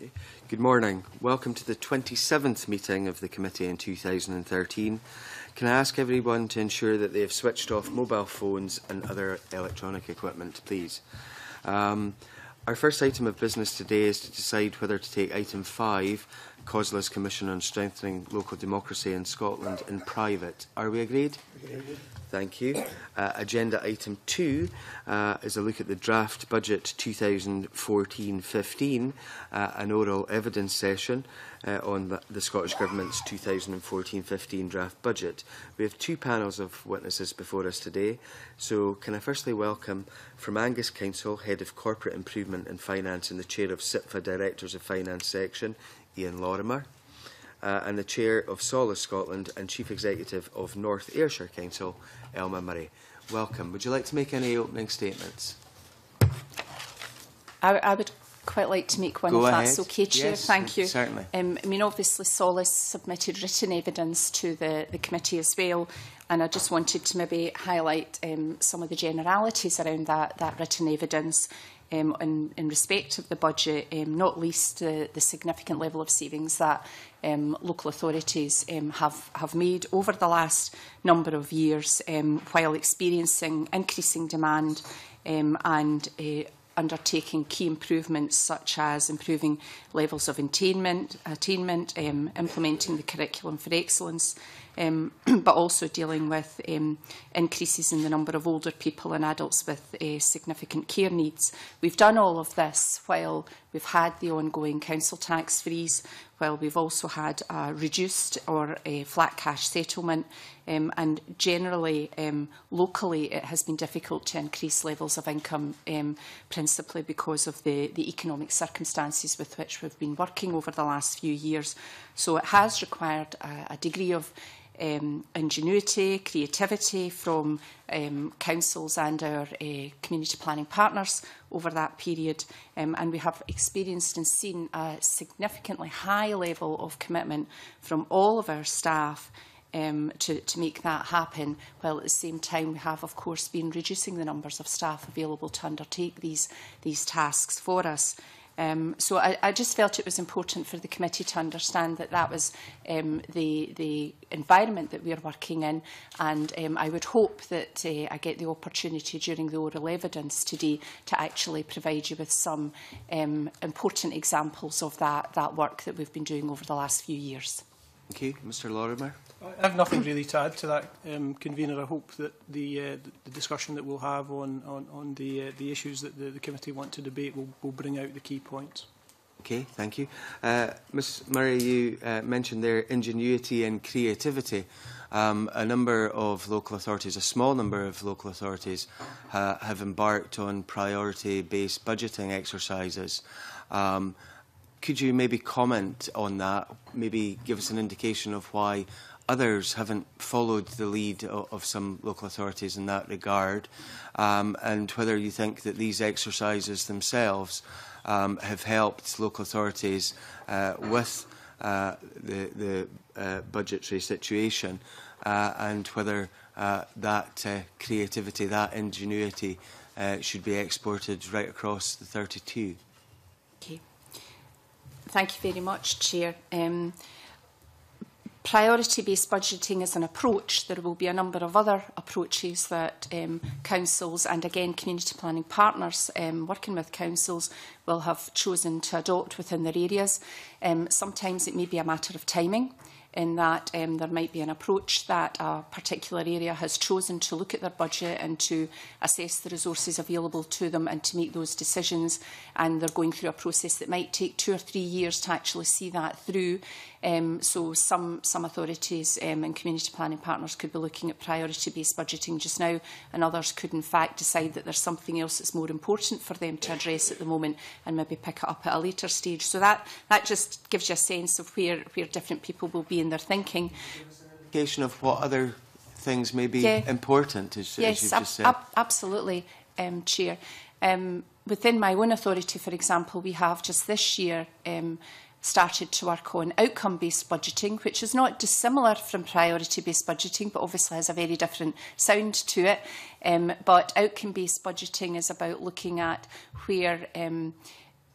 Okay. Good morning. Welcome to the 27th meeting of the committee in 2013. Can I ask everyone to ensure that they have switched off mobile phones and other electronic equipment, please? Our first item of business today is to decide whether to take item 5, COSLA Commission on Strengthening Local Democracy in Scotland, in private. Are we agreed? Agreed. Thank you. Agenda item 2 is a look at the draft budget 2014-15, an oral evidence session on the Scottish Government's 2014-15 draft budget. We have 2 panels of witnesses before us today. So can I firstly welcome from Angus Council, Head of Corporate Improvement and Finance and the Chair of SIPFA Directors of Finance Section, Ian Lorimer, and the Chair of SOLACE Scotland and Chief Executive of North Ayrshire Council, Elma Murray. Welcome. Would you like to make any opening statements? I would quite like to make one, Go if ahead. that's okay, Chair. Yes, thank you. Certainly. I mean, obviously, SOLACE submitted written evidence to the committee as well, and I just wanted to maybe highlight some of the generalities around that written evidence in respect of the budget, not least the significant level of savings that local authorities have made over the last number of years while experiencing increasing demand and undertaking key improvements such as improving levels of attainment, implementing the curriculum for excellence, but also dealing with increases in the number of older people and adults with significant care needs. We've done all of this while we've had the ongoing council tax freeze, while we've also had a reduced or a flat cash settlement, and generally, locally, it has been difficult to increase levels of income, principally because of the economic circumstances with which we've been working over the last few years. So it has required a degree of ingenuity, creativity from councils and our community planning partners over that period, and we have experienced and seen a significantly high level of commitment from all of our staff to make that happen, while at the same time we have, of course, been reducing the numbers of staff available to undertake these tasks for us. So I just felt it was important for the committee to understand that that was the environment that we are working in, and I would hope that I get the opportunity during the oral evidence today to actually provide you with some important examples of that work that we've been doing over the last few years. Okay, Mr. Lorimer. I have nothing really to add to that, Convener. I hope that the discussion that we'll have on the issues that the committee want to debate will bring out the key points. Okay, thank you. Ms Murray, you mentioned there ingenuity and creativity. A number of local authorities, a small number of local authorities, have embarked on priority-based budgeting exercises. Could you maybe comment on that, maybe give us an indication of why others haven't followed the lead of some local authorities in that regard, and whether you think that these exercises themselves have helped local authorities with the budgetary situation, and whether that creativity, that ingenuity should be exported right across the 32. Okay. Thank you very much, Chair. Priority-based budgeting is an approach. There will be a number of other approaches that councils and, again, community planning partners working with councils will have chosen to adopt within their areas. Sometimes it may be a matter of timing, in that there might be an approach that a particular area has chosen to look at their budget and to assess the resources available to them and to make those decisions, and they're going through a process that might take 2 or 3 years to actually see that through. So some authorities and community planning partners could be looking at priority-based budgeting just now, and others could in fact decide that there's something else that's more important for them to address at the moment and maybe pick it up at a later stage. So that just gives you a sense of where different people will be in their thinking. Indication of what other things may be important, as you've just said. Absolutely, Chair. Within my own authority, for example, we have just this year started to work on outcome-based budgeting, which is not dissimilar from priority-based budgeting, but obviously has a very different sound to it. But outcome-based budgeting is about looking at where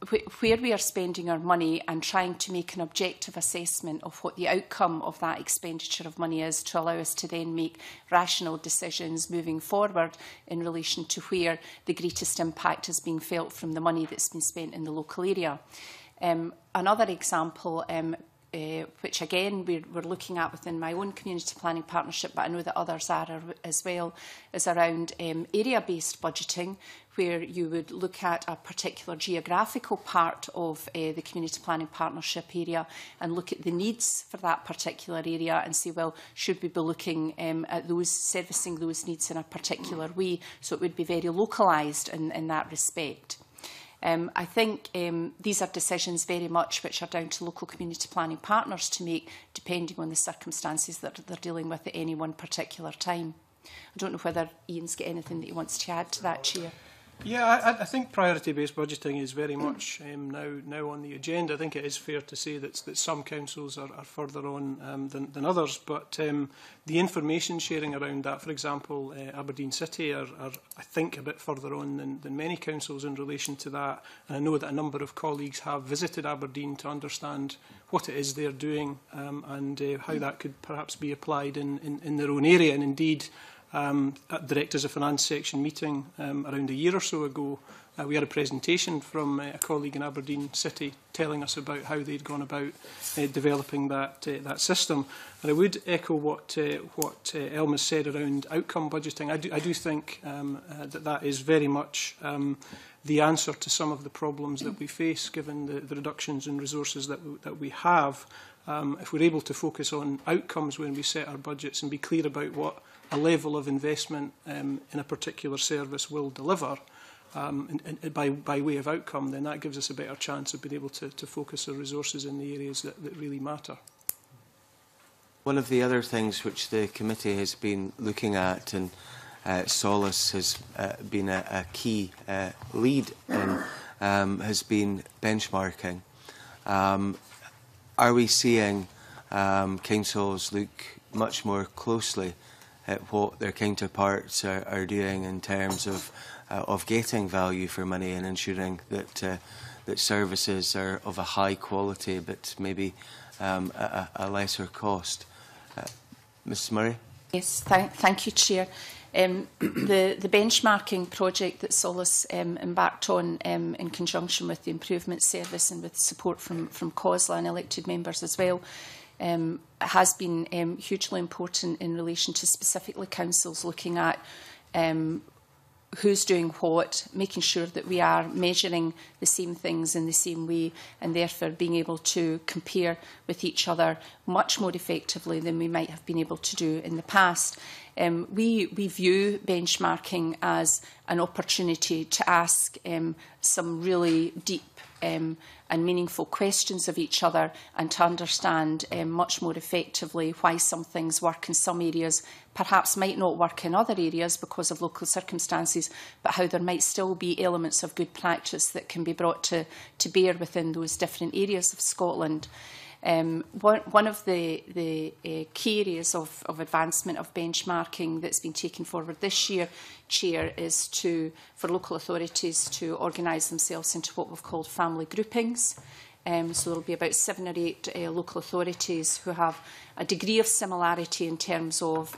where we are spending our money and trying to make an objective assessment of what the outcome of that expenditure of money is to allow us to then make rational decisions moving forward in relation to where the greatest impact is being felt from the money that's been spent in the local area. Another example, which again we're looking at within my own community planning partnership, but I know that others are as well, is around area-based budgeting, where you would look at a particular geographical part of the community planning partnership area and look at the needs for that particular area and say, well, should we be looking at those, servicing those needs in a particular way? So it would be very localised in that respect. I think these are decisions very much which are down to local community planning partners to make, depending on the circumstances that they're dealing with at any one particular time. I don't know whether Ian's got anything that he wants to add to that, Chair. Yeah, I think priority-based budgeting is very much now on the agenda. I think it is fair to say that some councils are further on than others, but the information sharing around that, for example, Aberdeen City are I think, a bit further on than many councils in relation to that. And I know that a number of colleagues have visited Aberdeen to understand what it is they're doing and how that could perhaps be applied in their own area. And indeed, at the Directors of Finance section meeting around a year or so ago, we had a presentation from a colleague in Aberdeen City telling us about how they'd gone about developing that system. And I would echo what Elma said around outcome budgeting. I do think that is very much the answer to some of the problems that we face, given the reductions in resources that we have. If we're able to focus on outcomes when we set our budgets and be clear about what a level of investment in a particular service will deliver by way of outcome, then that gives us a better chance of being able to focus our resources in the areas that really matter. One of the other things which the committee has been looking at, and SOLACE has been a key lead in, has been benchmarking. Are we seeing councils look much more closely at what their counterparts are doing in terms of getting value for money and ensuring that that services are of a high quality but maybe a lesser cost? Mrs Murray? Yes, thank you, Chair. The benchmarking project that SOLACE embarked on in conjunction with the Improvement Service and with support from COSLA and elected members as well has been hugely important in relation to specifically councils looking at who's doing what, making sure that we are measuring the same things in the same way and therefore being able to compare with each other much more effectively than we might have been able to do in the past. We view benchmarking as an opportunity to ask some really deep and meaningful questions of each other and to understand much more effectively why some things work in some areas, perhaps might not work in other areas because of local circumstances, but how there might still be elements of good practice that can be brought to bear within those different areas of Scotland. One of the key areas of advancement of benchmarking that's been taken forward this year, Chair, is for local authorities to organise themselves into what we've called family groupings. So there will be about 7 or 8 local authorities who have a degree of similarity in terms of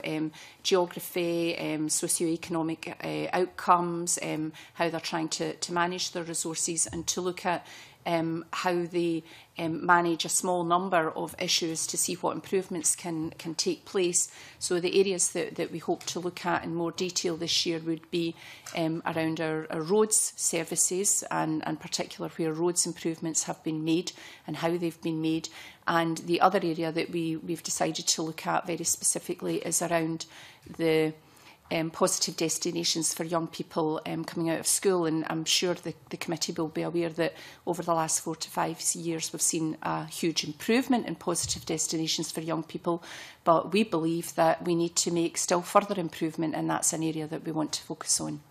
geography, socio-economic outcomes, how they're trying to manage their resources, and to look at how they manage a small number of issues to see what improvements can take place. So the areas that we hope to look at in more detail this year would be around our roads services and particular where roads improvements have been made and how they've been made. And the other area that we've decided to look at very specifically is around the positive destinations for young people coming out of school, and I'm sure the committee will be aware that over the last 4 to 5 years we've seen a huge improvement in positive destinations for young people, but we believe that we need to make still further improvement, and that's an area that we want to focus on.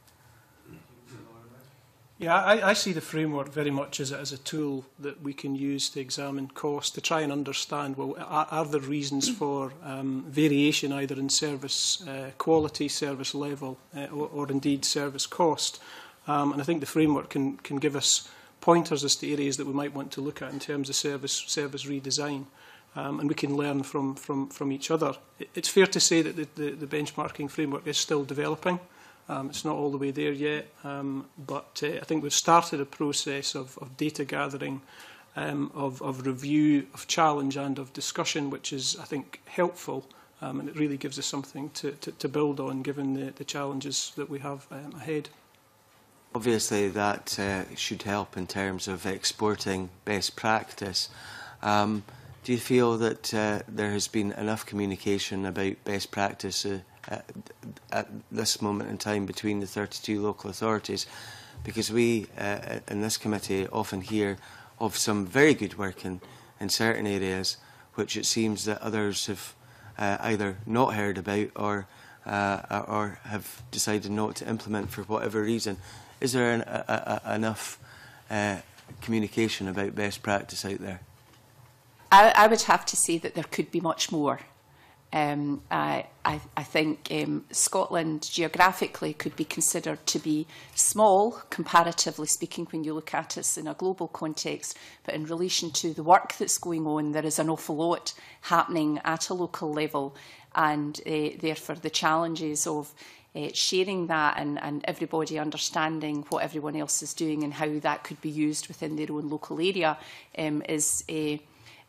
Yeah, I see the framework very much as a tool that we can use to examine cost, to try and understand, well, are there reasons for variation either in service quality, service level, or indeed service cost. And I think the framework can give us pointers as to areas that we might want to look at in terms of service redesign. And we can learn from each other. It's fair to say that the benchmarking framework is still developing. It's not all the way there yet, but I think we've started a process of data gathering, of review, of challenge and of discussion, which is, I think, helpful, and it really gives us something to build on given the challenges that we have ahead. Obviously that should help in terms of exporting best practice. Do you feel that there has been enough communication about best practice at this moment in time between the 32 local authorities? Because we in this committee often hear of some very good work in certain areas which it seems that others have either not heard about or have decided not to implement for whatever reason. Is there enough communication about best practice out there? I would have to say that there could be much more. I think Scotland geographically could be considered to be small, comparatively speaking, when you look at us in a global context. But in relation to the work that's going on, there is an awful lot happening at a local level, and therefore the challenges of sharing that and everybody understanding what everyone else is doing and how that could be used within their own local area is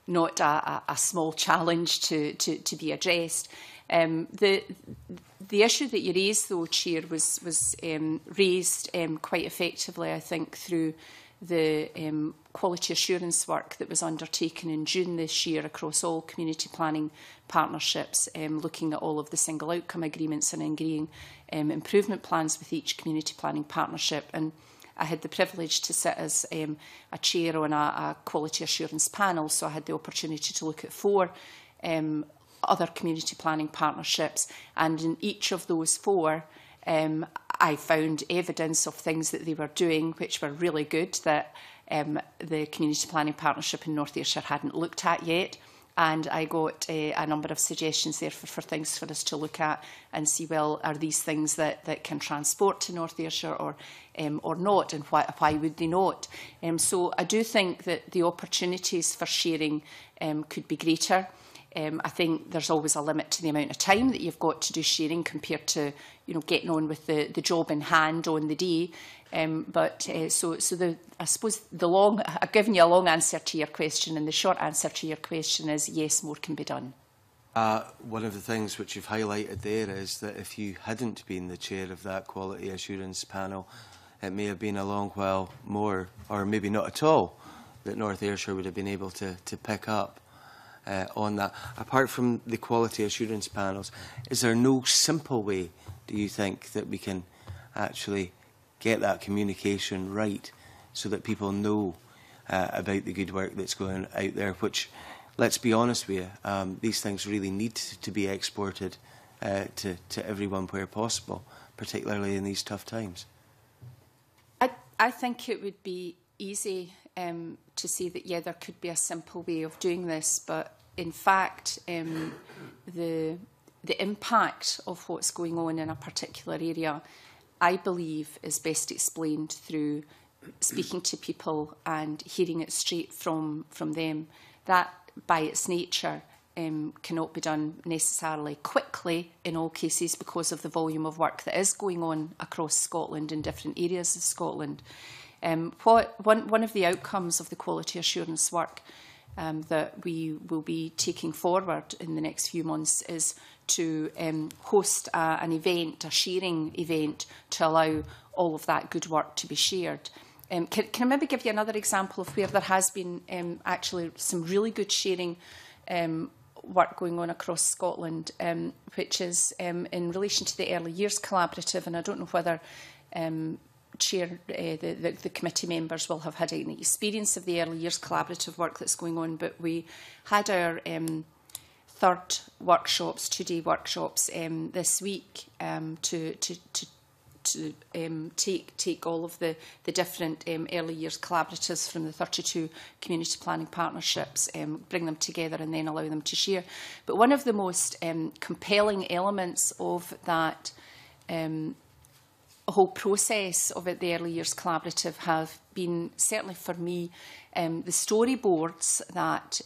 not a small challenge to be addressed. The issue that you raised, though, Chair, was raised quite effectively, I think, through the quality assurance work that was undertaken in June this year across all community planning partnerships, looking at all of the single outcome agreements and agreeing improvement plans with each community planning partnership. And I had the privilege to sit as a chair on a quality assurance panel, so I had the opportunity to look at 4 other community planning partnerships, and in each of those 4 I found evidence of things that they were doing which were really good that the community planning partnership in North Ayrshire hadn't looked at yet. And I got a number of suggestions there for things for us to look at and see, well, are these things that can transport to North Ayrshire or not, and why would they not? So I do think that the opportunities for sharing could be greater. I think there's always a limit to the amount of time that you've got to do sharing compared to, getting on with the job in hand on the day. I suppose I've given you a long answer to your question, and the short answer to your question is yes, more can be done. One of the things which you've highlighted there is that if you hadn't been the chair of that quality assurance panel, it may have been a long while more, or maybe not at all, that North Ayrshire would have been able to pick up on that. Apart from the quality assurance panels, is there no simple way, do you think, that we can actually get that communication right so that people know about the good work that's going out there, which, let's be honest with you, these things really need to be exported to everyone where possible, particularly in these tough times? I think it would be easy to say that, yeah, there could be a simple way of doing this, but in fact, the impact of what's going on in a particular area, I believe, is best explained through speaking to people and hearing it straight from them. That, by its nature, cannot be done necessarily quickly in all cases because of the volume of work that is going on across Scotland in different areas of Scotland. One of the outcomes of the quality assurance work that we will be taking forward in the next few months is to host an event, a sharing event, to allow all of that good work to be shared. Can I maybe give you another example of where there has been actually some really good sharing work going on across Scotland, which is in relation to the Early Years Collaborative, and I don't know whether Chair, the committee members will have had any experience of the Early Years Collaborative work that's going on, but we had our third workshops, 2-day workshops this week to take all of the different early years collaboratives from the 32 community planning partnerships, bring them together and then allow them to share. But one of the most compelling elements of that whole process of it, the Early Years Collaborative, have been, certainly for me, the storyboards that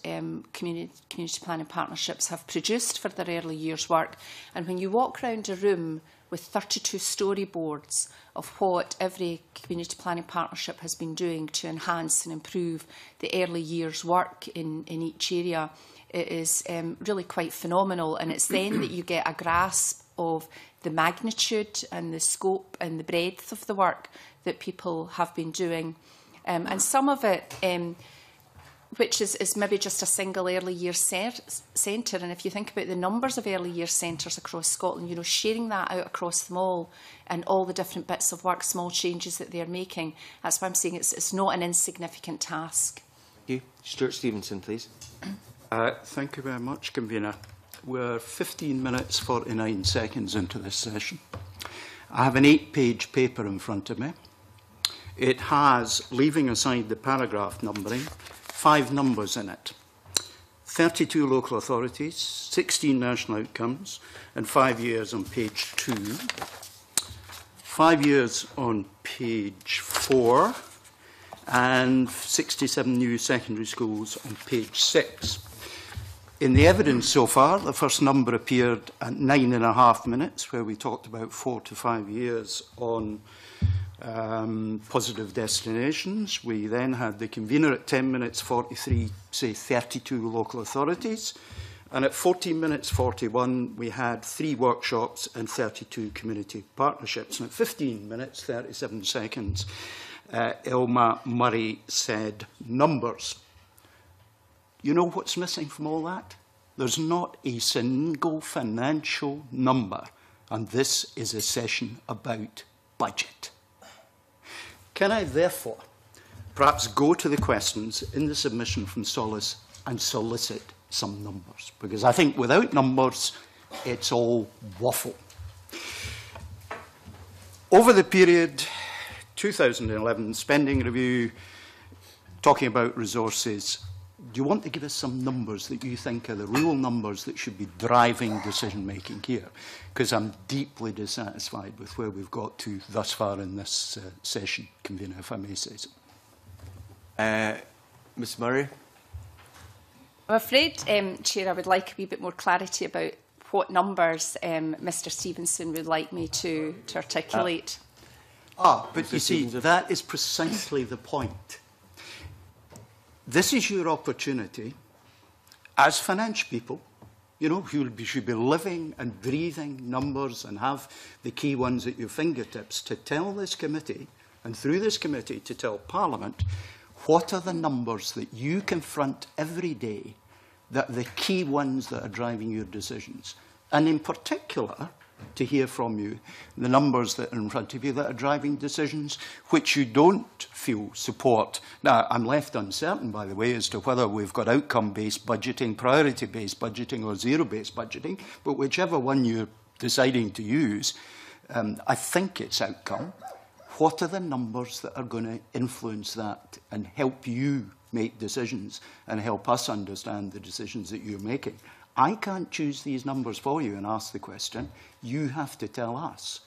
community planning partnerships have produced for their early years work. And when you walk around a room with 32 storyboards of what every community planning partnership has been doing to enhance and improve the early years work in each area, it is really quite phenomenal. And it's then that you get a grasp of the magnitude and the scope and the breadth of the work that people have been doing. And some of it, which is maybe just a single early years centre. And if you think about the numbers of early years centres across Scotland, you know, sharing that out across them all and all the different bits of work, small changes that they're making, that's why I'm saying it's not an insignificant task. Thank you. Stuart Stevenson, please. Thank you very much, Convener. We're 15 minutes, 49 seconds into this session. I have an 8-page paper in front of me. It has, leaving aside the paragraph numbering, 5 numbers in it. 32 local authorities, 16 national outcomes, and 5 years on page 2. 5 years on page 4, and 67 new secondary schools on page 6. In the evidence so far, the first number appeared at 9.5 minutes, where we talked about 4 to 5 years on positive destinations. We then had the convener at 10 minutes 43, say 32 local authorities. And at 14 minutes 41, we had 3 workshops and 32 community partnerships. And at 15 minutes 37 seconds, Elma Murray said numbers. You know what's missing from all that? There's not a single financial number, and this is a session about budget. Can I therefore perhaps go to the questions in the submission from SOLACE and solicit some numbers? Because I think without numbers, it's all waffle. Over the period 2011 spending review, talking about resources, do you want to give us some numbers that you think are the real numbers that should be driving decision-making here? Because I'm deeply dissatisfied with where we've got to thus far in this session, Convener, if I may say so. Ms Murray? I'm afraid, Chair, I would like a wee bit more clarity about what numbers Mr Stevenson would like me to articulate. But you see, that is precisely the point. This is your opportunity, as finance people, you know, who should be living and breathing numbers and have the key ones at your fingertips, to tell this committee, and through this committee to tell Parliament, what are the numbers that you confront every day that are the key ones that are driving your decisions. And in particular, to hear from you the numbers that are in front of you that are driving decisions which you don't feel support. Now, I'm left uncertain, by the way, as to whether we've got outcome-based budgeting, priority-based budgeting or zero-based budgeting, but whichever one you're deciding to use, I think it's outcome. What are the numbers that are going to influence that and help you make decisions and help us understand the decisions that you're making? I can't choose these numbers for you and ask the question. You have to tell us,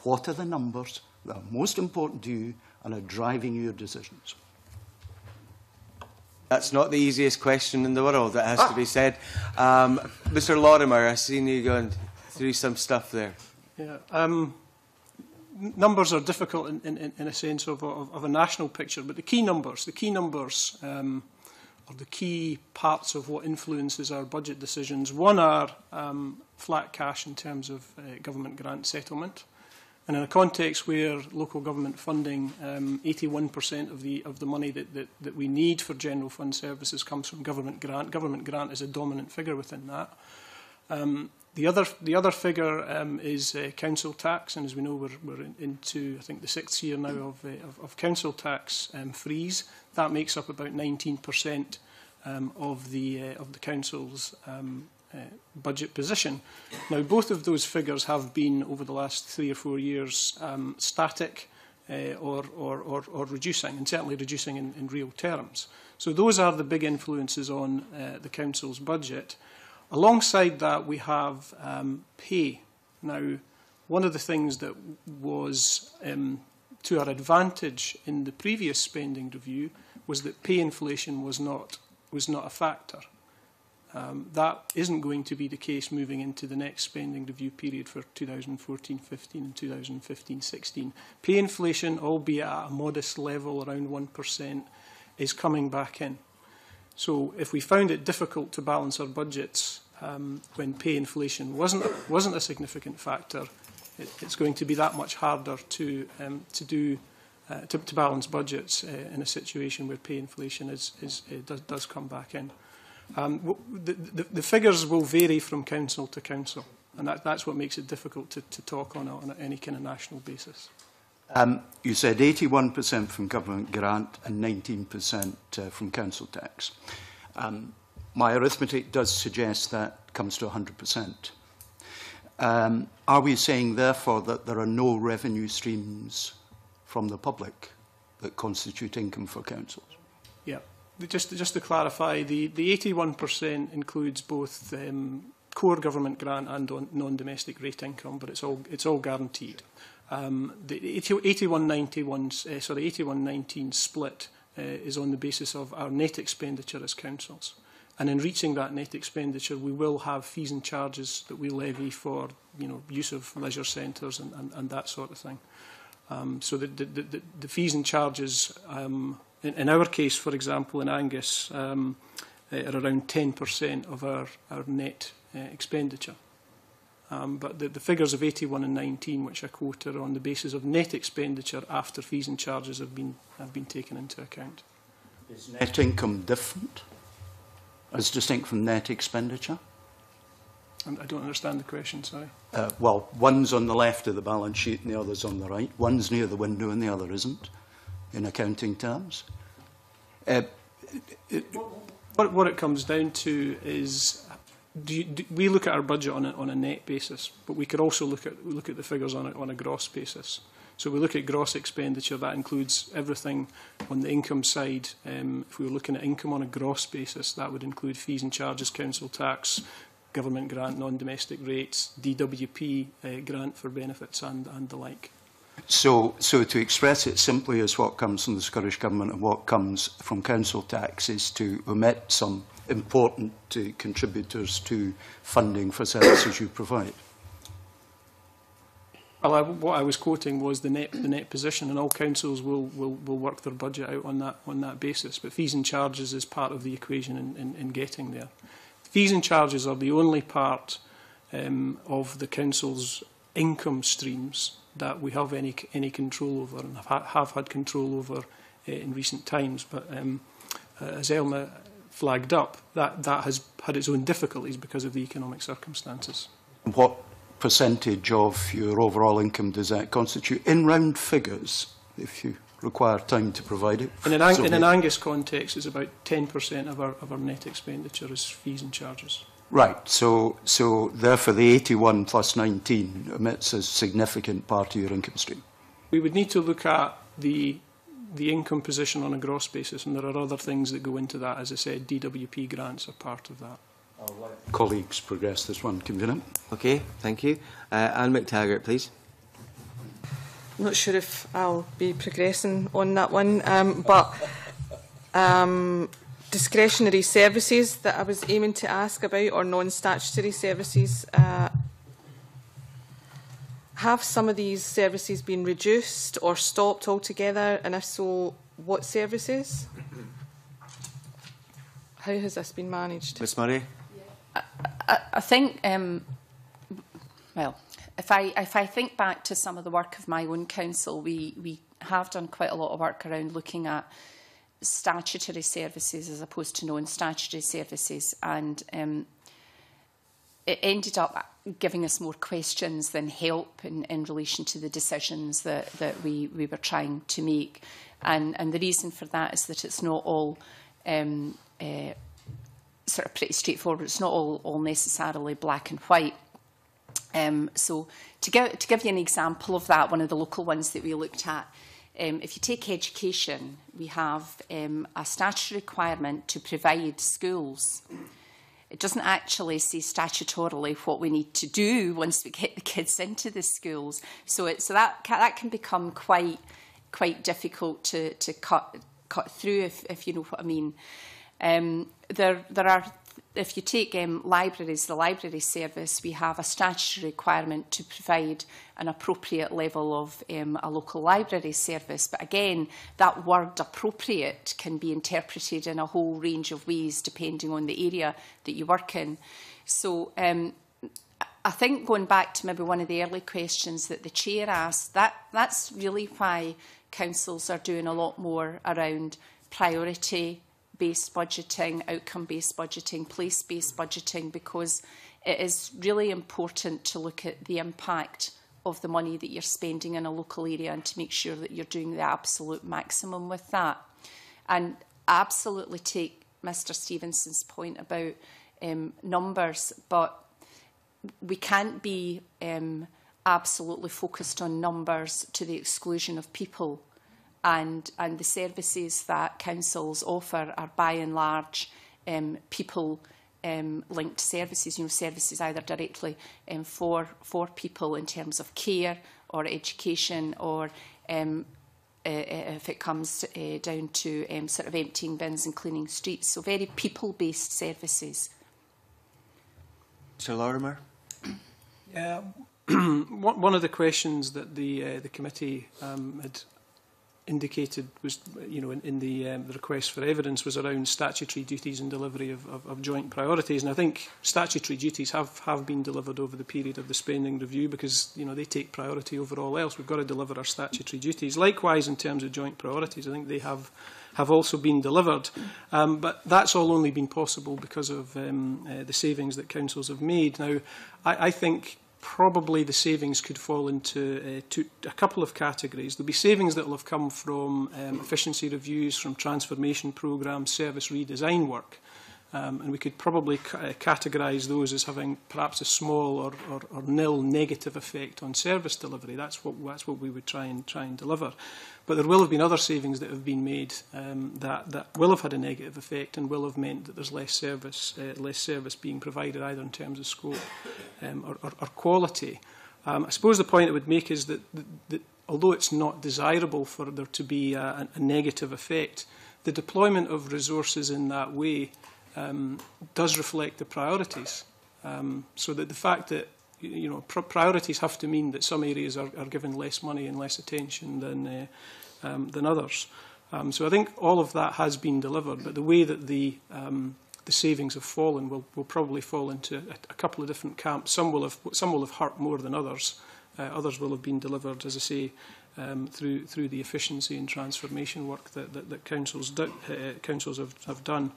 what are the numbers that are most important to you and are driving your decisions? That's not the easiest question in the world, that has to be said. Mr Lorimer, I've seen you going through some stuff there. Yeah, numbers are difficult in a sense of a national picture, but the key numbers or the key parts of what influences our budget decisions. One are flat cash in terms of government grant settlement. And in a context where local government funding, 81% of the money that we need for general fund services comes from government grant. Government grant is a dominant figure within that. The other figure is council tax, and as we know, we're into, I think, the 6th year now of council tax freeze. That makes up about 19% of the council's budget position. Now, both of those figures have been, over the last 3 or 4 years, static or reducing, and certainly reducing in real terms. So those are the big influences on the council's budget. Alongside that, we have pay. Now, one of the things that was to our advantage in the previous spending review was that pay inflation was not a factor. That isn't going to be the case moving into the next spending review period for 2014-15 and 2015-16. Pay inflation, albeit at a modest level, around 1%, is coming back in. So if we found it difficult to balance our budgets when pay inflation wasn't a significant factor, it's going to be that much harder to balance budgets in a situation where pay inflation does come back in. The figures will vary from council to council, and that's what makes it difficult to talk on any kind of national basis. You said 81% from government grant and 19% from council tax. My arithmetic does suggest that comes to 100%. Are we saying, therefore, that there are no revenue streams from the public that constitute income for councils? Yeah. Just to clarify, the 81% includes both core government grant and non-domestic rate income, but it's all guaranteed. The 81-19 split is on the basis of our net expenditure as councils. And in reaching that net expenditure, we will have fees and charges that we levy for, use of leisure centres and that sort of thing. So the fees and charges, in our case, for example, in Angus, are around 10% of our net expenditure. But the figures of 81 and 19, which I quote, are on the basis of net expenditure after fees and charges have been taken into account. Is net income different, as distinct from net expenditure? I don't understand the question, sorry. Well, one's on the left of the balance sheet and the other's on the right. One's near the window and the other isn't, in accounting terms. What it comes down to is, we look at our budget on a net basis, but we could also look at the figures on a gross basis. So we look at gross expenditure. That includes everything on the income side. If we were looking at income on a gross basis, that would include fees and charges, council tax, government grant, non-domestic rates, DWP grant for benefits and the like. So to express it simply as what comes from the Scottish Government and what comes from council tax is to omit some important contributors to funding for services you provide. Well, what I was quoting was the net position, and all councils will work their budget out on that basis. But fees and charges is part of the equation in getting there. Fees and charges are the only part of the council's income streams that we have any control over and have had control over in recent times. But as Elma flagged up, that has had its own difficulties because of the economic circumstances. What percentage of your overall income does that constitute? In round figures, if you require time to provide it. In an Angus context, it's about 10% of our net expenditure is fees and charges. Right, so therefore the 81 plus 19 omits a significant part of your income stream. We would need to look at the income position on a gross basis, and there are other things that go into that. As I said, DWP grants are part of that. I'll let colleagues progress this one. Convener. Okay, thank you. Anne McTaggart, please. I'm not sure if I'll be progressing on that one, but discretionary services that I was aiming to ask about, or non-statutory services, have some of these services been reduced or stopped altogether, and if so, what services? How has this been managed? Ms Murray? I think, well, if I think back to some of the work of my own council, we have done quite a lot of work around looking at statutory services as opposed to non-statutory services, and it ended up giving us more questions than help in relation to the decisions that we were trying to make. And the reason for that is that it's not all sort of pretty straightforward. It's not all necessarily black and white. So to give you an example of that, one of the local ones that we looked at, if you take education, we have a statutory requirement to provide schools it doesn't actually say statutorily what we need to do once we get the kids into the schools. So that can become quite difficult to cut through, if you know what I mean. There are, if you take libraries, the library service, we have a statutory requirement to provide an appropriate level of a local library service. But again, that word appropriate can be interpreted in a whole range of ways depending on the area that you work in. So I think going back to maybe one of the early questions that the Chair asked, that's really why councils are doing a lot more around priority-based budgeting, outcome-based budgeting, place-based budgeting, because it is really important to look at the impact of the money that you're spending in a local area and to make sure that you're doing the absolute maximum with that. And I absolutely take Mr Stevenson's point about numbers, but we can't be absolutely focused on numbers to the exclusion of people. And the services that councils offer are by and large people linked services, services either directly for people in terms of care or education, or if it comes down to sort of emptying bins and cleaning streets. So very people-based services. Sir Lorimer? Yeah, one of the questions that the committee had indicated was, in the request for evidence, was around statutory duties and delivery of joint priorities. And I think statutory duties have been delivered over the period of the spending review, because they take priority over all else. We've got to deliver our statutory duties. Likewise, in terms of joint priorities, I think they have also been delivered. But that's all only been possible because of the savings that councils have made. Now, I think probably the savings could fall into a couple of categories. There'll be savings that will have come from efficiency reviews, from transformation programmes, service redesign work. And we could probably categorise those as having perhaps a small or nil negative effect on service delivery. That's what we would try and deliver. But there will have been other savings that have been made that will have had a negative effect and will have meant that there's less service being provided, either in terms of scope or quality. I suppose the point I would make is that although it's not desirable for there to be a negative effect, the deployment of resources in that way does reflect the priorities. So that the fact that priorities have to mean that some areas are given less money and less attention than others. So I think all of that has been delivered, but the way that the savings have fallen will probably fall into a couple of different camps. Some will have hurt more than others. Others will have been delivered, as I say, through the efficiency and transformation work that councils have done.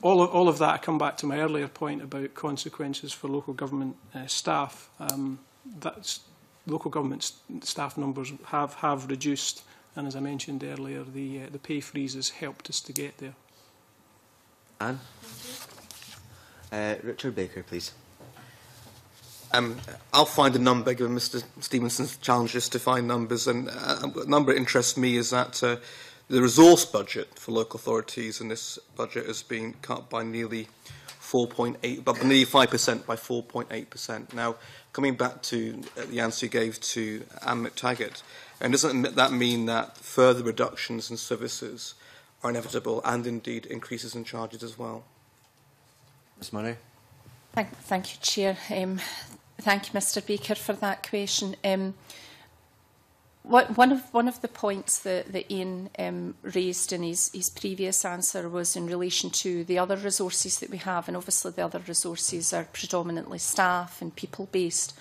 All of that, I come back to my earlier point about consequences for local government staff. Local government staff numbers have reduced, and as I mentioned earlier, the pay freezes helped us to get there. Anne? Richard Baker, please. I'll find a number, given Mr Stevenson's challenge is to find numbers, and a number that interests me is that the resource budget for local authorities in this budget has been cut by nearly 4.8%, but nearly 5% by 4.8%. Now, coming back to the answer you gave to Anne McTaggart, and doesn't that mean that further reductions in services are inevitable, and indeed increases in charges as well? Ms Murray? Thank you, Chair. Thank you, Mr Baker, for that question. One of the points that Ian raised in his previous answer was in relation to the other resources that we have, and obviously the other resources are predominantly staff and people-based.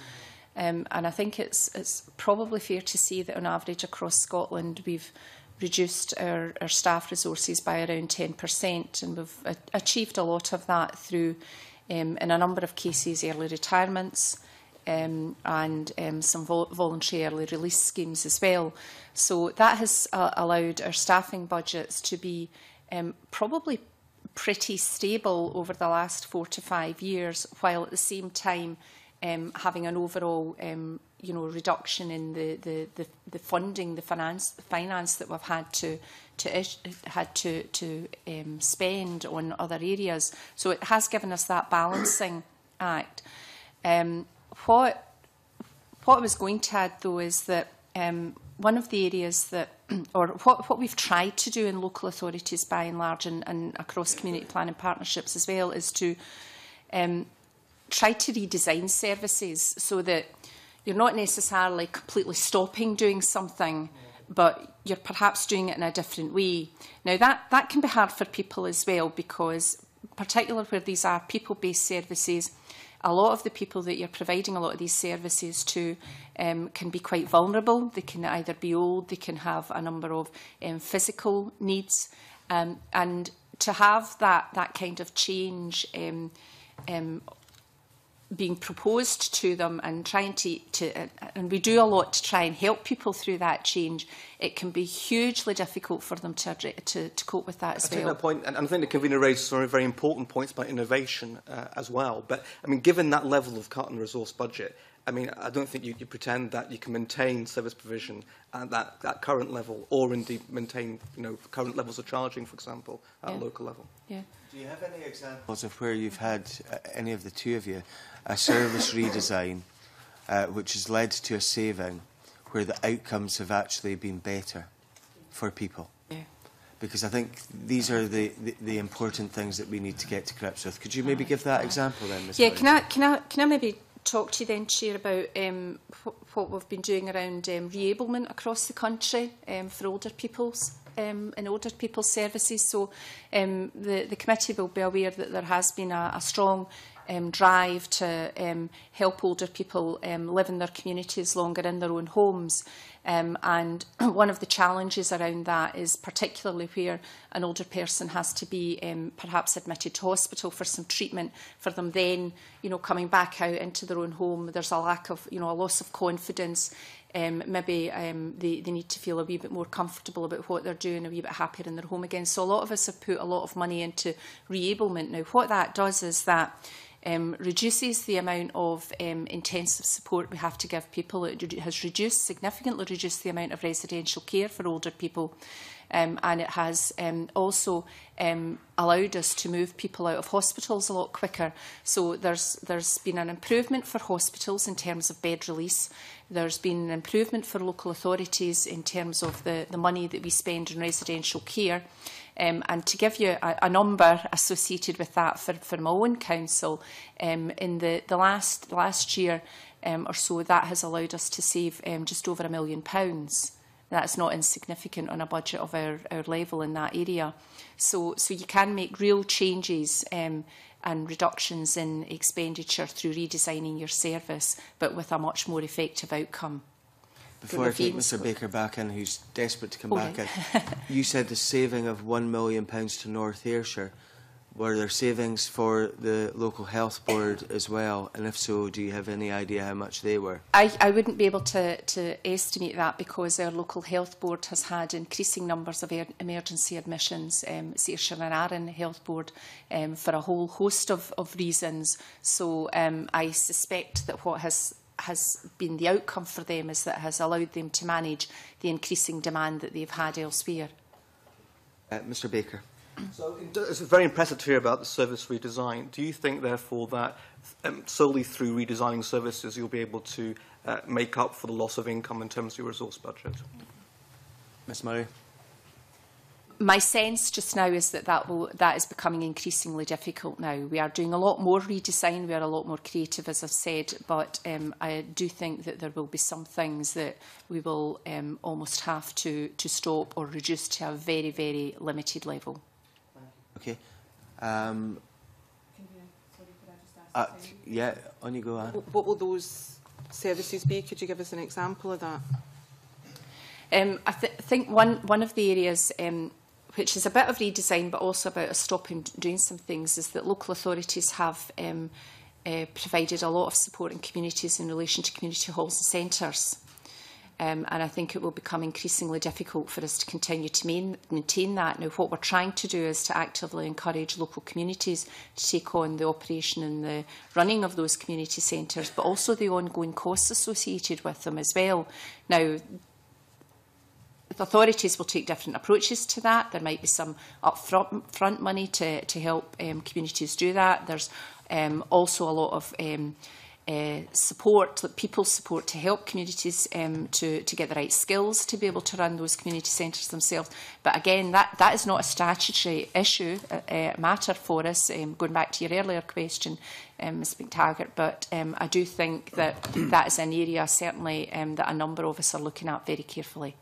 And I think it's probably fair to say that on average across Scotland we've reduced our staff resources by around 10%, and we've achieved a lot of that through, in a number of cases, early retirements, and some voluntary early release schemes as well. So that has allowed our staffing budgets to be probably pretty stable over the last 4 to 5 years, while at the same time having an overall you know, reduction in the funding, the finance that we've had to spend on other areas. So it has given us that balancing act. What I was going to add, though, is that one of the areas that, or what we've tried to do in local authorities by and large, and across community planning partnerships as well, is to try to redesign services so that you're not necessarily completely stopping doing something, but you're perhaps doing it in a different way. Now, that can be hard for people as well, because particularly where these are people-based services, a lot of the people that you're providing a lot of these services to can be quite vulnerable. They can either be old, they can have a number of physical needs, and to have that kind of change being proposed to them and trying to and we do a lot to try and help people through that change, it can be hugely difficult for them to cope with that as well. I think that point, and I think the convener raised some very important points about innovation as well. But I mean, given that level of cut and resource budget, I mean, I don't think you pretend that you can maintain service provision at that current level, or indeed maintain, you know, current levels of charging, for example, at a local level. Yeah. Do you have any examples of where you've had, any of the two of you, a service redesign which has led to a saving where the outcomes have actually been better for people? Yeah. Because I think these are the important things that we need to get to grips with. Could you maybe give that example then, Ms. Yeah, can I maybe talk to you then, Chair, about what we've been doing around reablement across the country for older people's in older people's services. So the committee will be aware that there has been a strong drive to help older people live in their communities longer in their own homes. And one of the challenges around that is particularly where an older person has to be perhaps admitted to hospital for some treatment, for them then, you know, coming back out into their own home. There's a lack of, you know, a loss of confidence. Maybe they need to feel a wee bit more comfortable about what they're doing, a wee bit happier in their home again. So a lot of us have put a lot of money into reablement. Now, what that does is that reduces the amount of intensive support we have to give people. It has significantly reduced the amount of residential care for older people, and it has also allowed us to move people out of hospitals a lot quicker. So there's been an improvement for hospitals in terms of bed release. There's been an improvement for local authorities in terms of the money that we spend on residential care. And to give you a number associated with that for my own council, in the last year or so, that has allowed us to save just over £1 million. That's not insignificant on a budget of our level in that area. So you can make real changes and reductions in expenditure through redesigning your service, but with a much more effective outcome. Before I take Mr Baker back in, who's desperate to come back in, you said the saving of £1 million to North Ayrshire. Were there savings for the local health board as well? And if so, do you have any idea how much they were? I wouldn't be able to estimate that, because our local health board has had increasing numbers of emergency admissions. It's Ayrshire and Arran Health Board for a whole host of reasons. So I suspect that what has been the outcome for them is that it has allowed them to manage the increasing demand that they've had elsewhere. Mr Baker. So it's very impressive to hear about the service redesign. Do you think, therefore, that solely through redesigning services you'll be able to make up for the loss of income in terms of your resource budget? Ms Murray. My sense just now is that is becoming increasingly difficult now. We are doing a lot more redesign, we are a lot more creative, as I've said, but I do think that there will be some things that we will almost have to stop or reduce to a very, very limited level. Okay. Yeah, on you go, Anne. What will those services be? Could you give us an example of that? I think one of the areas which is a bit of redesign but also about us stopping doing some things, is that local authorities have provided a lot of support in communities in relation to community halls and centres. And I think it will become increasingly difficult for us to continue to maintain that. Now, what we're trying to do is to actively encourage local communities to take on the operation and the running of those community centres, but also the ongoing costs associated with them as well. Now, the authorities will take different approaches to that. There might be some upfront money to help communities do that. There's also a lot of support, people's support to help communities to get the right skills to be able to run those community centres themselves. But again, that is not a statutory issue, matter for us, going back to your earlier question, Ms McTaggart, but I do think that that is an area certainly that a number of us are looking at very carefully.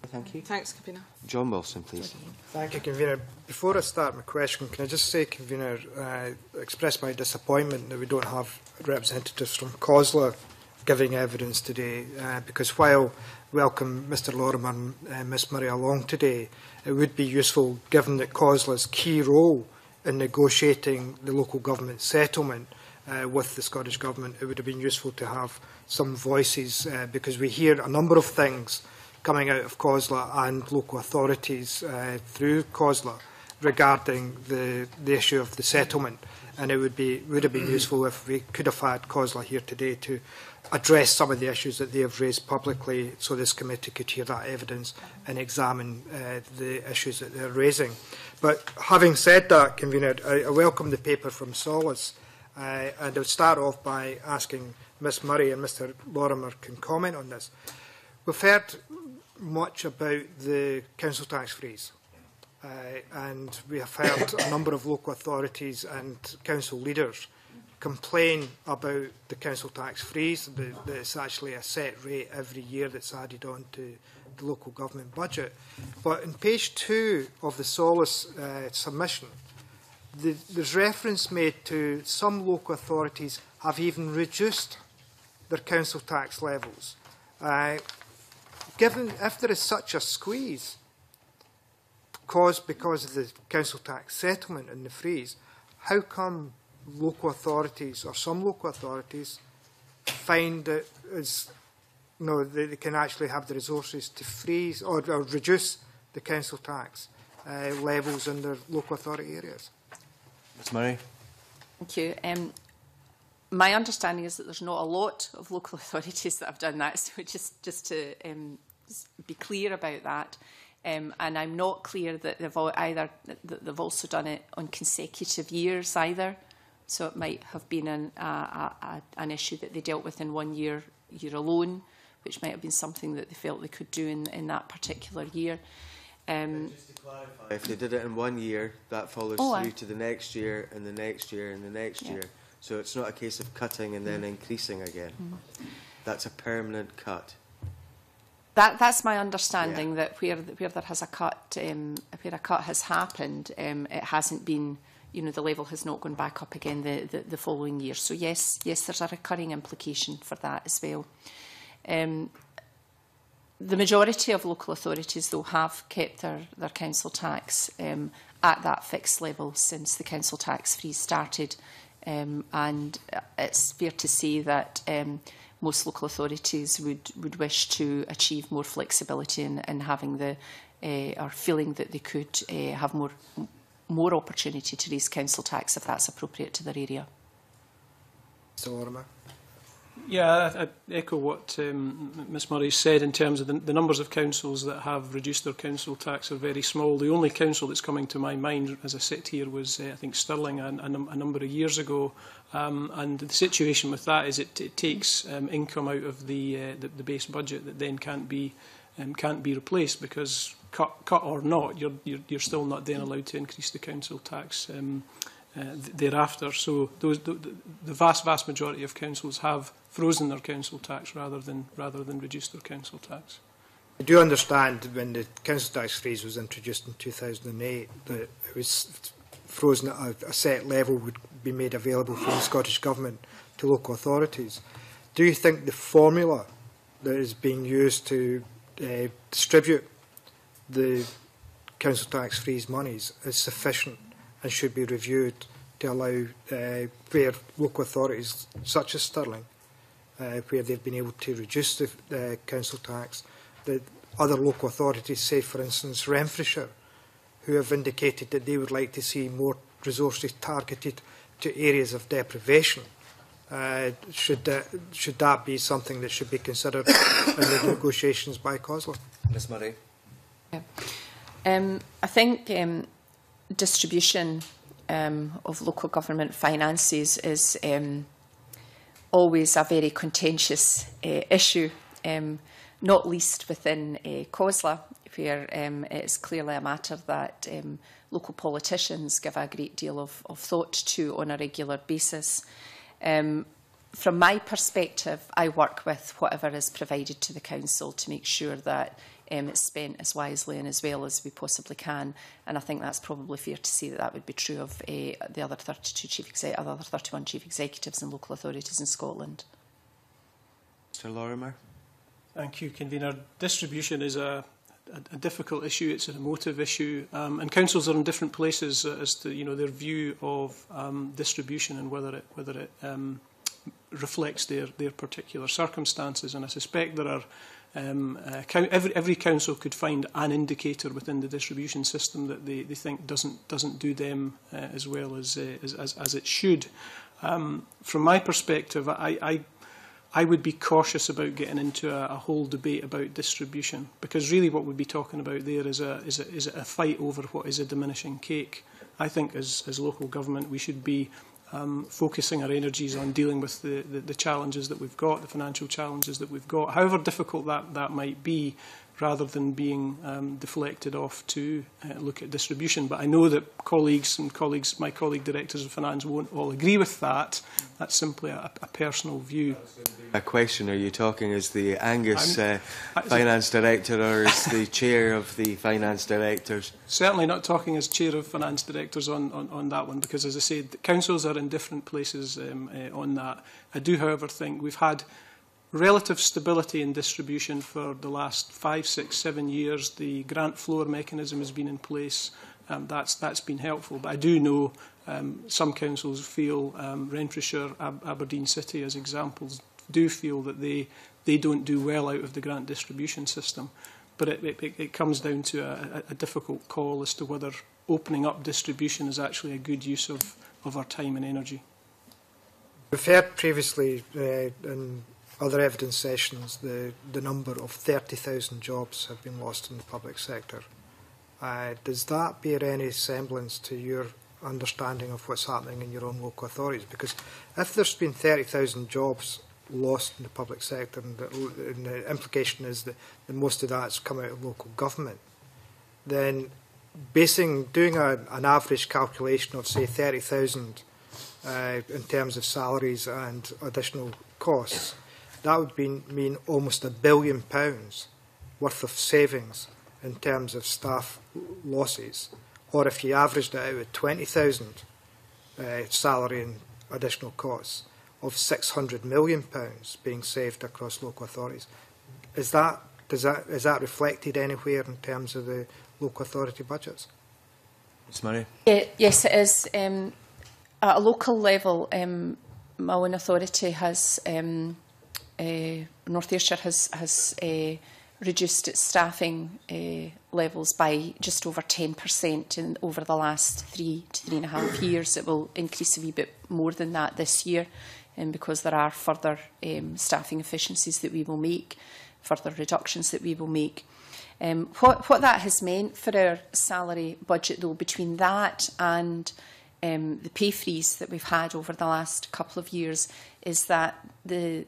Thank you. Thanks, Convener. John Wilson, please. Thank you, Convener. Before I start my question, can I just say, Convener, express my disappointment that we don't have representatives from COSLA giving evidence today, because while welcome Mr Lorimer and Ms Murray along today, it would be useful, given that COSLA's key role in negotiating the local government settlement with the Scottish Government, it would have been useful to have some voices, because we hear a number of things coming out of COSLA and local authorities through COSLA regarding the issue of the settlement, and it would have been useful if we could have had COSLA here today to address some of the issues that they have raised publicly, so this committee could hear that evidence and examine the issues that they're raising. But having said that, Convener, I welcome the paper from SOLACE, and I'll start off by asking Ms Murray and Mr Lorimer can comment on this. We've heard much about the council tax freeze, and we have heard a number of local authorities and council leaders complain about the council tax freeze, that it's actually a set rate every year that's added on to the local government budget. But in page 2 of the SOLACE submission, there's reference made to some local authorities have even reduced their council tax levels. Given if there is such a squeeze caused because of the council tax settlement and the freeze, how come local authorities or some local authorities find that they can actually have the resources to freeze or reduce the council tax levels in their local authority areas? Ms Murray. Thank you. My understanding is that there's not a lot of local authorities that have done that, so just to be clear about that. And I'm not clear that they've also done it on consecutive years either. So it might have been an issue that they dealt with in one year alone, which might have been something that they felt they could do in that particular year. Just to clarify, if they did it in 1 year, that follows through to the next year and the next year and the next year. So it's not a case of cutting and then increasing again. That's a permanent cut. That's my understanding, that where there has a cut, where a cut has happened, it hasn't been, the level has not gone back up again the following year. So yes, there's a recurring implication for that as well. The majority of local authorities, though, have kept their council tax at that fixed level since the council tax freeze started. And it's fair to say that most local authorities would wish to achieve more flexibility in having or feeling that they could have more opportunity to raise council tax if that's appropriate to their area. Mr Lorimer. Yeah, I echo what Ms Murray said in terms of the numbers of councils that have reduced their council tax are very small. The only council that's coming to my mind as I sit here was, I think, Stirling a number of years ago. And the situation with that is it takes income out of the base budget that then can't be replaced, because cut or not, you're still not then allowed to increase the council tax thereafter. So the vast majority of councils have frozen their council tax rather than reduced their council tax. I do understand when the council tax freeze was introduced in 2008 that it was frozen at a set level would be made available from the Scottish Government to local authorities. Do you think the formula that is being used to distribute the council tax freeze monies is sufficient and should be reviewed to allow where local authorities such as Stirling where they've been able to reduce the council tax. The other local authorities, say for instance Renfrewshire, who have indicated that they would like to see more resources targeted to areas of deprivation. Should that be something that should be considered in the negotiations by COSLA? Ms Murray. Yeah. I think distribution of local government finances is always a very contentious issue, not least within COSLA, where it's clearly a matter that local politicians give a great deal of thought to on a regular basis. From my perspective, I work with whatever is provided to the council to make sure that it's spent as wisely and as well as we possibly can, and I think that's probably fair to say that that would be true of the other 31 chief executives and local authorities in Scotland. Mr Lorimer. Thank you, Convener. Distribution is a difficult issue. It's an emotive issue, and councils are in different places as to their view of distribution and whether it reflects their particular circumstances. And I suspect there are every council could find an indicator within the distribution system that they think doesn't do them as well as it should. From my perspective, I would be cautious about getting into a whole debate about distribution, because really what we'd be talking about there is a fight over what is a diminishing cake. I think as local government we should be focusing our energies on dealing with the challenges that we've got, the financial challenges that we've got, however difficult that might be, rather than being deflected off to look at distribution. But I know that my colleague directors of finance won't all agree with that. That's simply a personal view. A question, are you talking as the Angus finance director or as the chair of the finance directors? Certainly not talking as chair of finance directors on that one, because as I said, councils are in different places on that. I do, however, think we've had relative stability in distribution for the last 5, 6, 7 years. The grant floor mechanism has been in place. That's been helpful. But I do know some councils feel, Renfrewshire, Aberdeen City as examples, do feel that they don't do well out of the grant distribution system. But it comes down to a difficult call as to whether opening up distribution is actually a good use of our time and energy. We've heard previously in other evidence sessions the number of 30,000 jobs have been lost in the public sector. Does that bear any semblance to your understanding of what's happening in your own local authorities? Because if there's been 30,000 jobs lost in the public sector, and the implication is that most of that's come out of local government, then doing an average calculation of, say, 30,000 in terms of salaries and additional costs, that would mean almost £1 billion worth of savings in terms of staff losses. Or if you averaged it out at 20,000 salary and additional costs, of £600 million being saved across local authorities. Is that reflected anywhere in terms of the local authority budgets? Ms Murray? Yes, it is. At a local level, my own authority has, North Ayrshire has reduced its staffing levels by just over 10% over the last 3 to 3.5 years. It will increase a wee bit more than that this year, because there are further staffing efficiencies that we will make, further reductions that we will make. What that has meant for our salary budget, though, between that and the pay freeze that we've had over the last couple of years, is that the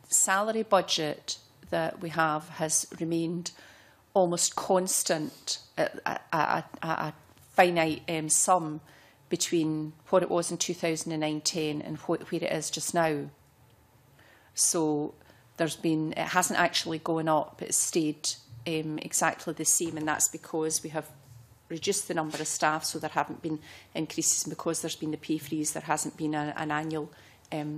salary budget that we have has remained almost constant at a finite sum between what it was in 2009-10 and where it is just now. So it hasn't actually gone up, it's stayed exactly the same, and that's because we have reduced the number of staff, so there haven't been increases, and because there's been the pay freeze, there hasn't been an annual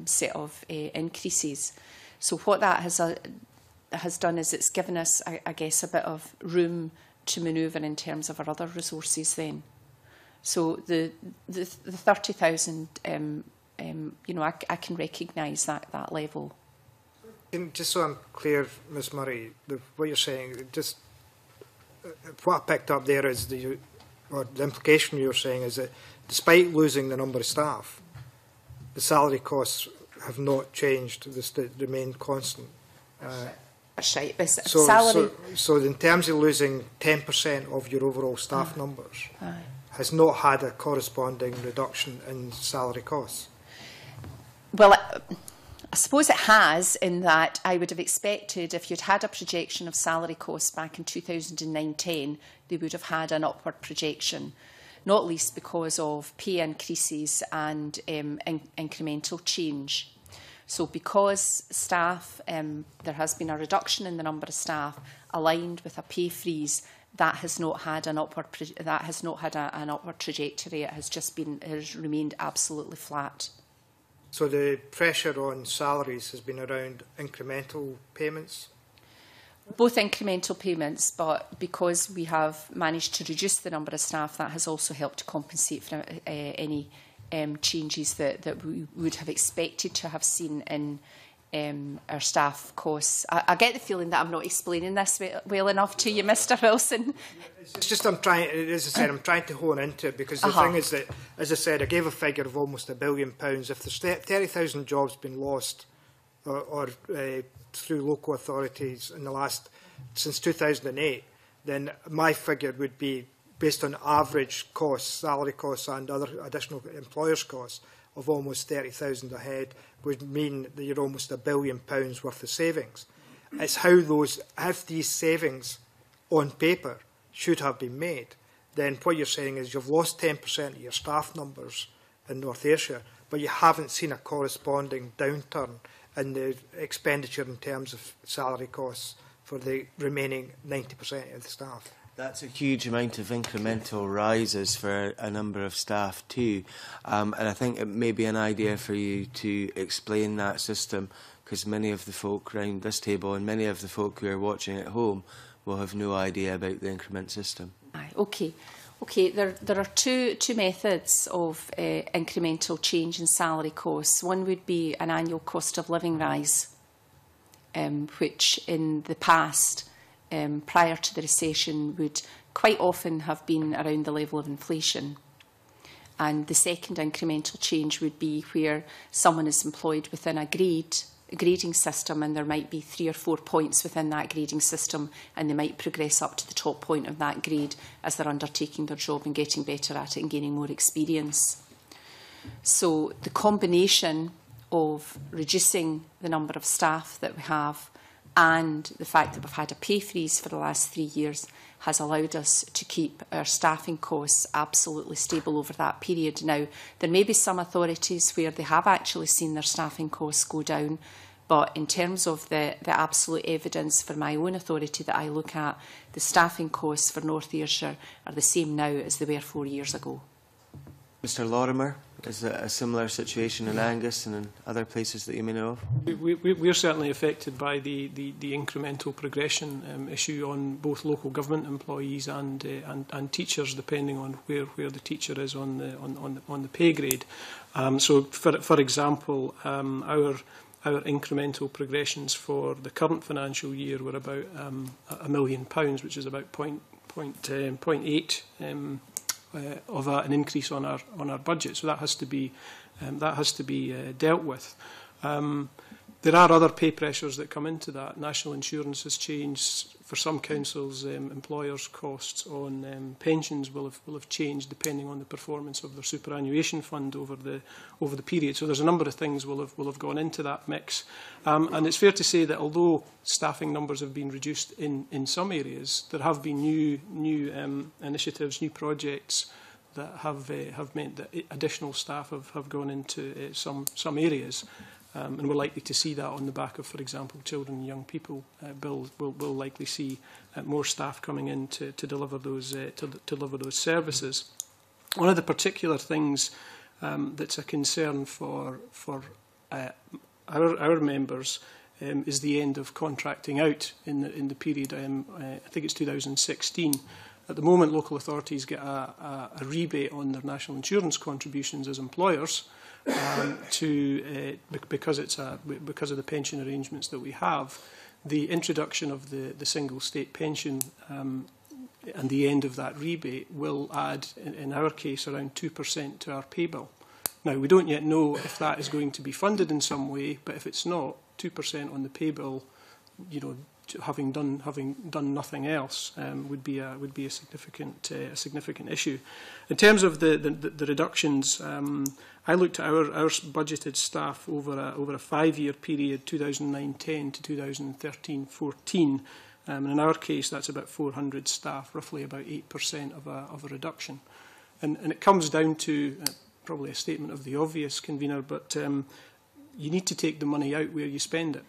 set of increases. So what that has done is it's given us, I guess, a bit of room to manoeuvre in terms of our other resources then. So the 30,000, I can recognise that level Just so I'm clear, Ms Murray, what you're saying, just what I picked up there is the implication you're saying is that despite losing the number of staff, the salary costs have not changed, they remain constant. That's right. But so in terms of losing 10% of your overall staff numbers, has not had a corresponding reduction in salary costs? Well, I suppose it has, in that I would have expected if you'd had a projection of salary costs back in 2009-10, they would have had an upward projection, not least because of pay increases and incremental change. So because staff, there has been a reduction in the number of staff aligned with a pay freeze, that has not had an upward an upward trajectory. It has just been, it has remained absolutely flat. So the pressure on salaries has been around incremental payments? Both incremental payments, but because we have managed to reduce the number of staff, that has also helped to compensate for any changes that we would have expected to have seen in our staff costs. I get the feeling that I'm not explaining this well enough to you, Mr Wilson. It's just I'm trying to hone into it, because the thing is that, as I said, I gave a figure of almost £1 billion. If there's 30,000 jobs been lost or through local authorities in the since 2008, then my figure would be, based on average costs, salary costs and other additional employers' costs, of almost 30,000 a head, would mean that you're almost £1 billion worth of savings. It's how if these savings on paper should have been made, then what you're saying is you've lost 10% of your staff numbers in North Ayrshire, but you haven't seen a corresponding downturn in the expenditure in terms of salary costs for the remaining 90% of the staff. That's a huge amount of incremental rises for a number of staff too. And I think it may be an idea for you to explain that system, because many of the folk around this table and many of the folk who are watching at home will have no idea about the increment system. Okay. There are two methods of incremental change in salary costs. One would be an annual cost of living rise, which in the past, prior to the recession, would quite often have been around the level of inflation. And the second incremental change would be where someone is employed within a grading system, and there might be 3 or 4 points within that grading system, and they might progress up to the top point of that grade as they're undertaking their job and getting better at it and gaining more experience. So the combination of reducing the number of staff that we have and the fact that we've had a pay freeze for the last 3 years has allowed us to keep our staffing costs absolutely stable over that period. Now, there may be some authorities where they have actually seen their staffing costs go down, but in terms of the absolute evidence for my own authority that I look at, the staffing costs for North Ayrshire are the same now as they were 4 years ago. Mr Lorimer, is it a similar situation in Angus and in other places that you may know of? We're certainly affected by the incremental progression issue on both local government employees and teachers, depending on where the teacher is on the pay grade. So, for example, our incremental progressions for the current financial year were about £1 million, which is about 0.8 of an increase on our budget. So that has to be dealt with. There are other pay pressures that come into that. National insurance has changed. For some councils, employers' costs on pensions will have changed depending on the performance of their superannuation fund over the period. So there's a number of things will have gone into that mix. And it's fair to say that although staffing numbers have been reduced in some areas, there have been new initiatives, new projects that have meant that additional staff have gone into some areas. And we're likely to see that on the back of, for example, children and young people bills. We'll likely see more staff coming in to deliver those services. One of the particular things that's a concern for our members is the end of contracting out in the period. I think it's 2016. At the moment, local authorities get a rebate on their national insurance contributions as employers because of the pension arrangements that we have. The introduction of the single state pension and the end of that rebate will add, in our case, around 2% to our pay bill. Now, we don't yet know if that is going to be funded in some way, but if it's not, 2% on the pay bill, you know, having done nothing else, would be a significant issue. In terms of the reductions, I looked at our budgeted staff over a 5-year period, 2009-10 to 2013-14. And in our case, that's about 400 staff, roughly about 8% of a reduction. And it comes down to probably a statement of the obvious, convener, but you need to take the money out where you spend it.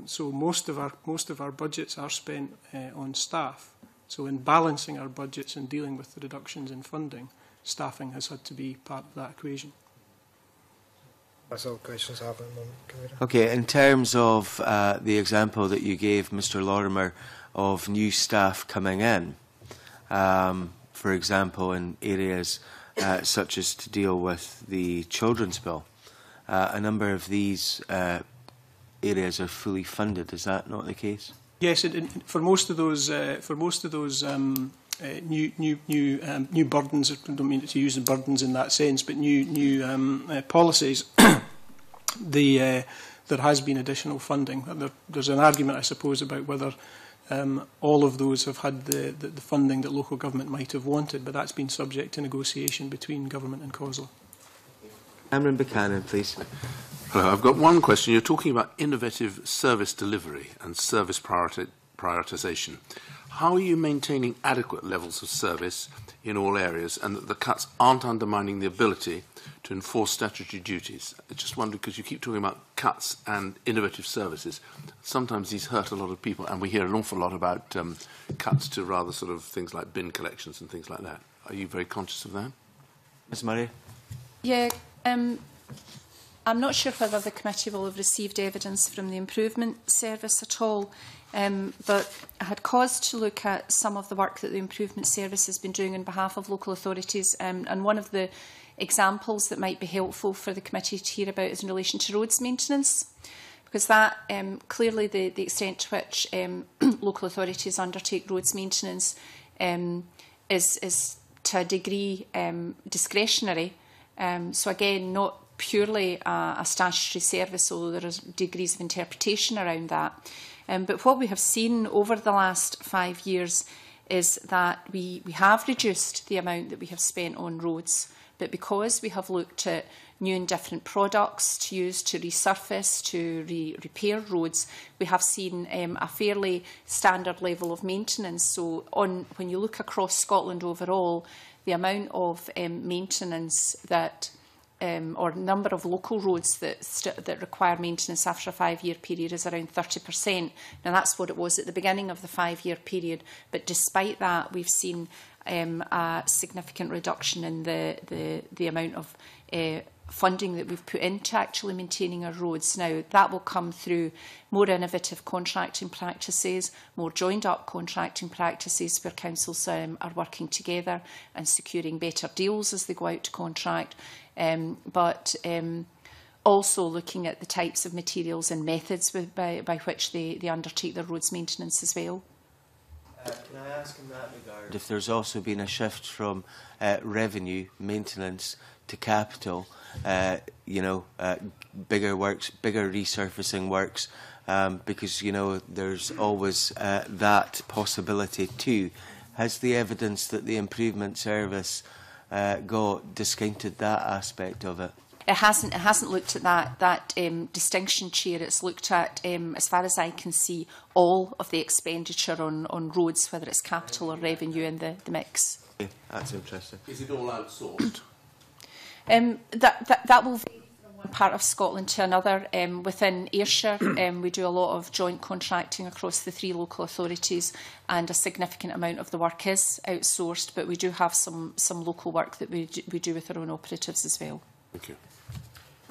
So most of our budgets are spent on staff. So in balancing our budgets and dealing with the reductions in funding, staffing has had to be part of that equation. That's all questions I have at the moment, Convener. Okay, in terms of the example that you gave, Mr. Lorimer, of new staff coming in, for example, in areas such as to deal with the children's bill, a number of these areas are fully funded. Is that not the case? Yes, for most of those new burdens, I don't mean to use the burdens in that sense, but new policies, there has been additional funding. There's an argument, I suppose, about whether all of those have had the funding that local government might have wanted, but that's been subject to negotiation between government and COSLA. Cameron Buchanan, please. Hello, I've got one question. You're talking about innovative service delivery and service prioritisation. How are you maintaining adequate levels of service in all areas and that the cuts aren't undermining the ability to enforce statutory duties? I just wonder, because you keep talking about cuts and innovative services, sometimes these hurt a lot of people, and we hear an awful lot about cuts to rather sort of things like bin collections and things like that. Are you very conscious of that? Ms. Murray? Yeah, I'm not sure whether the committee will have received evidence from the improvement service at all, but I had cause to look at some of the work that the improvement service has been doing on behalf of local authorities, and one of the examples that might be helpful for the committee to hear about is in relation to roads maintenance, because that clearly the extent to which local authorities undertake roads maintenance is to a degree discretionary. So again, not purely a statutory service, although there are degrees of interpretation around that. But what we have seen over the last 5 years is that we have reduced the amount that we have spent on roads, but because we have looked at new and different products to use to resurface, to repair roads, we have seen a fairly standard level of maintenance. So when you look across Scotland overall, the amount of maintenance that or number of local roads that require maintenance after a 5-year period is around 30%. Now, that's what it was at the beginning of the 5-year period, but despite that, we've seen a significant reduction in the amount of funding that we've put into actually maintaining our roads. Now, that will come through more innovative contracting practices, more joined-up contracting practices where councils are working together and securing better deals as they go out to contract, but also looking at the types of materials and methods by which they undertake their roads maintenance as well. Can I ask in that regard if there's also been a shift from revenue maintenance to capital, bigger works, bigger resurfacing works, because, there's always that possibility too. Has the evidence that the improvement service got discounted that aspect of it? It hasn't looked at that distinction, Chair. It's looked at, as far as I can see, all of the expenditure on roads, whether it's capital or revenue, in the mix. Okay, that's interesting. Is it all outsourced? That will vary from one part of Scotland to another. Within Ayrshire, we do a lot of joint contracting across the 3 local authorities, and a significant amount of the work is outsourced, but we do have some local work that we do with our own operatives as well. Thank you.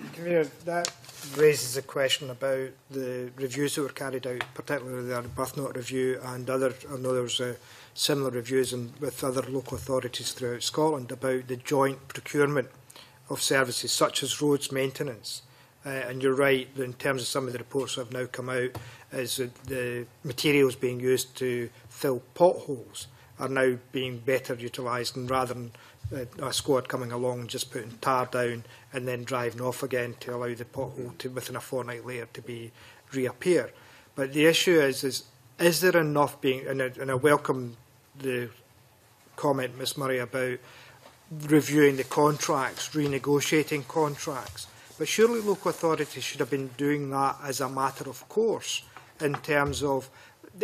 Convener, that raises a question about the reviews that were carried out, particularly the Arbuthnot Note review and other. I know there was similar reviews with other local authorities throughout Scotland about the joint procurement of services such as roads maintenance. And you're right that in terms of some of the reports that have now come out, is that the materials being used to fill potholes are now being better utilised, and rather than a squad coming along and just putting tar down and then driving off again to allow the pothole to, within a fortnight later, to be reappear. But the issue is there enough being, and I welcome the comment, Ms Murray, about reviewing the contracts, renegotiating contracts. But surely local authorities should have been doing that as a matter of course in terms of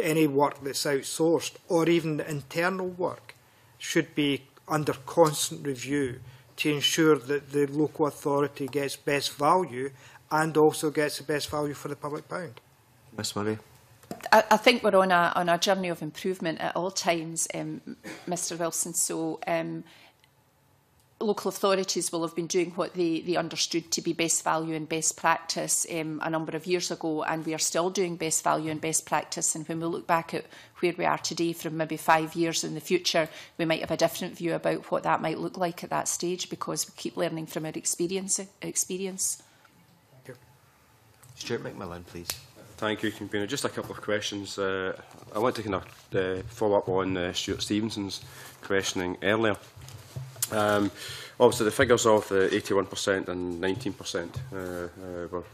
any work that's outsourced, or even the internal work should be under constant review to ensure that the local authority gets best value and also gets the best value for the public pound. Ms Murray. I think we're on a journey of improvement at all times, Mr Wilson. So local authorities will have been doing what they understood to be best value and best practice a number of years ago, and we are still doing best value and best practice. And when we look back at where we are today from maybe 5 years in the future, we might have a different view about what that might look like at that stage, because we keep learning from our experience. Thank you. Stuart McMillan, please. Thank you, Convener. Just a couple of questions. I want to kind of follow up on Stuart Stevenson's questioning earlier. Obviously, the figures of the 81% and 19% were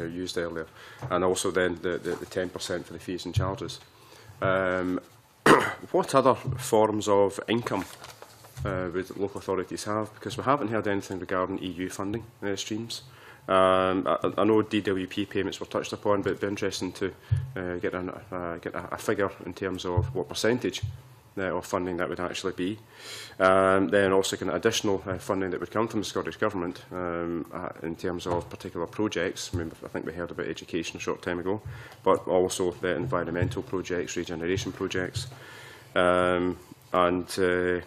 used earlier, and also then the 10% for the fees and charges. What other forms of income would local authorities have? Because we haven't heard anything regarding EU funding streams. I know DWP payments were touched upon, but it'd be interesting to get a figure in terms of what percentage of funding that would actually be. Then also kind of additional funding that would come from the Scottish Government in terms of particular projects. I think we heard about education a short time ago, but also the environmental projects, regeneration projects. And in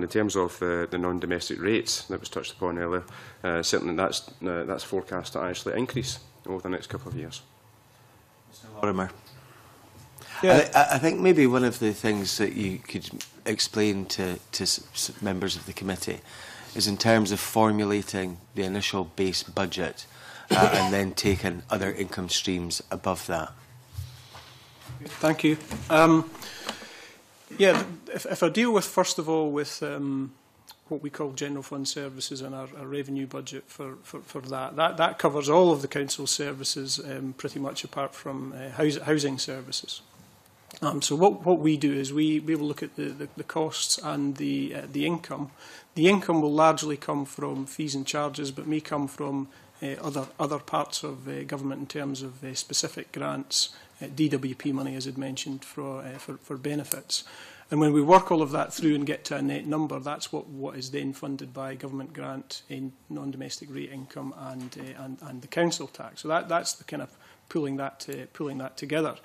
terms of the non-domestic rates that was touched upon earlier, certainly that's forecast to actually increase over the next couple of years. Mr Lorimer. Yeah. I think maybe one of the things that you could explain to members of the committee is in terms of formulating the initial base budget and then taking other income streams above that. Thank you. Yeah, if I deal with, first of all, with what we call general fund services and our revenue budget for that covers all of the council services pretty much, apart from housing services. So what we do is we will look at the costs and the income. The income will largely come from fees and charges, but may come from other parts of government in terms of specific grants, DWP money, as I'd mentioned, for benefits. And when we work all of that through and get to a net number, that's what is then funded by government grant in non-domestic rate income and the council tax. So that's the kind of pulling that together.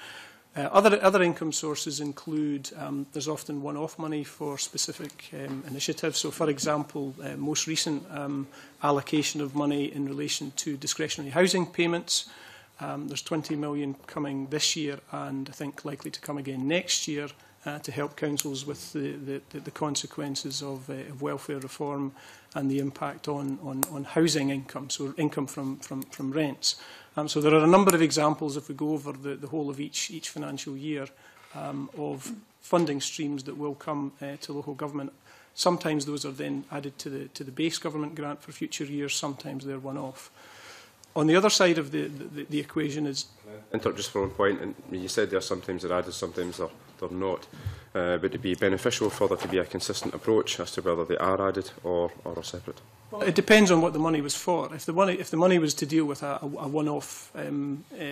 Other income sources include, there's often one-off money for specific initiatives. So, for example, most recent allocation of money in relation to discretionary housing payments. There's 20 million coming this year, and I think likely to come again next year to help councils with the consequences of welfare reform and the impact on housing income, so income from rents. So there are a number of examples, if we go over the whole of each financial year, of funding streams that will come to local government. Sometimes those are then added to the base government grant for future years. Sometimes they're one-off. On the other side of the equation is... Interrupt just for one point. And you said there sometimes they're added, sometimes they're not. But it'd be beneficial for there to be a consistent approach as to whether they are added or are separate. Well, it depends on what the money was for. If the money was to deal with a one-off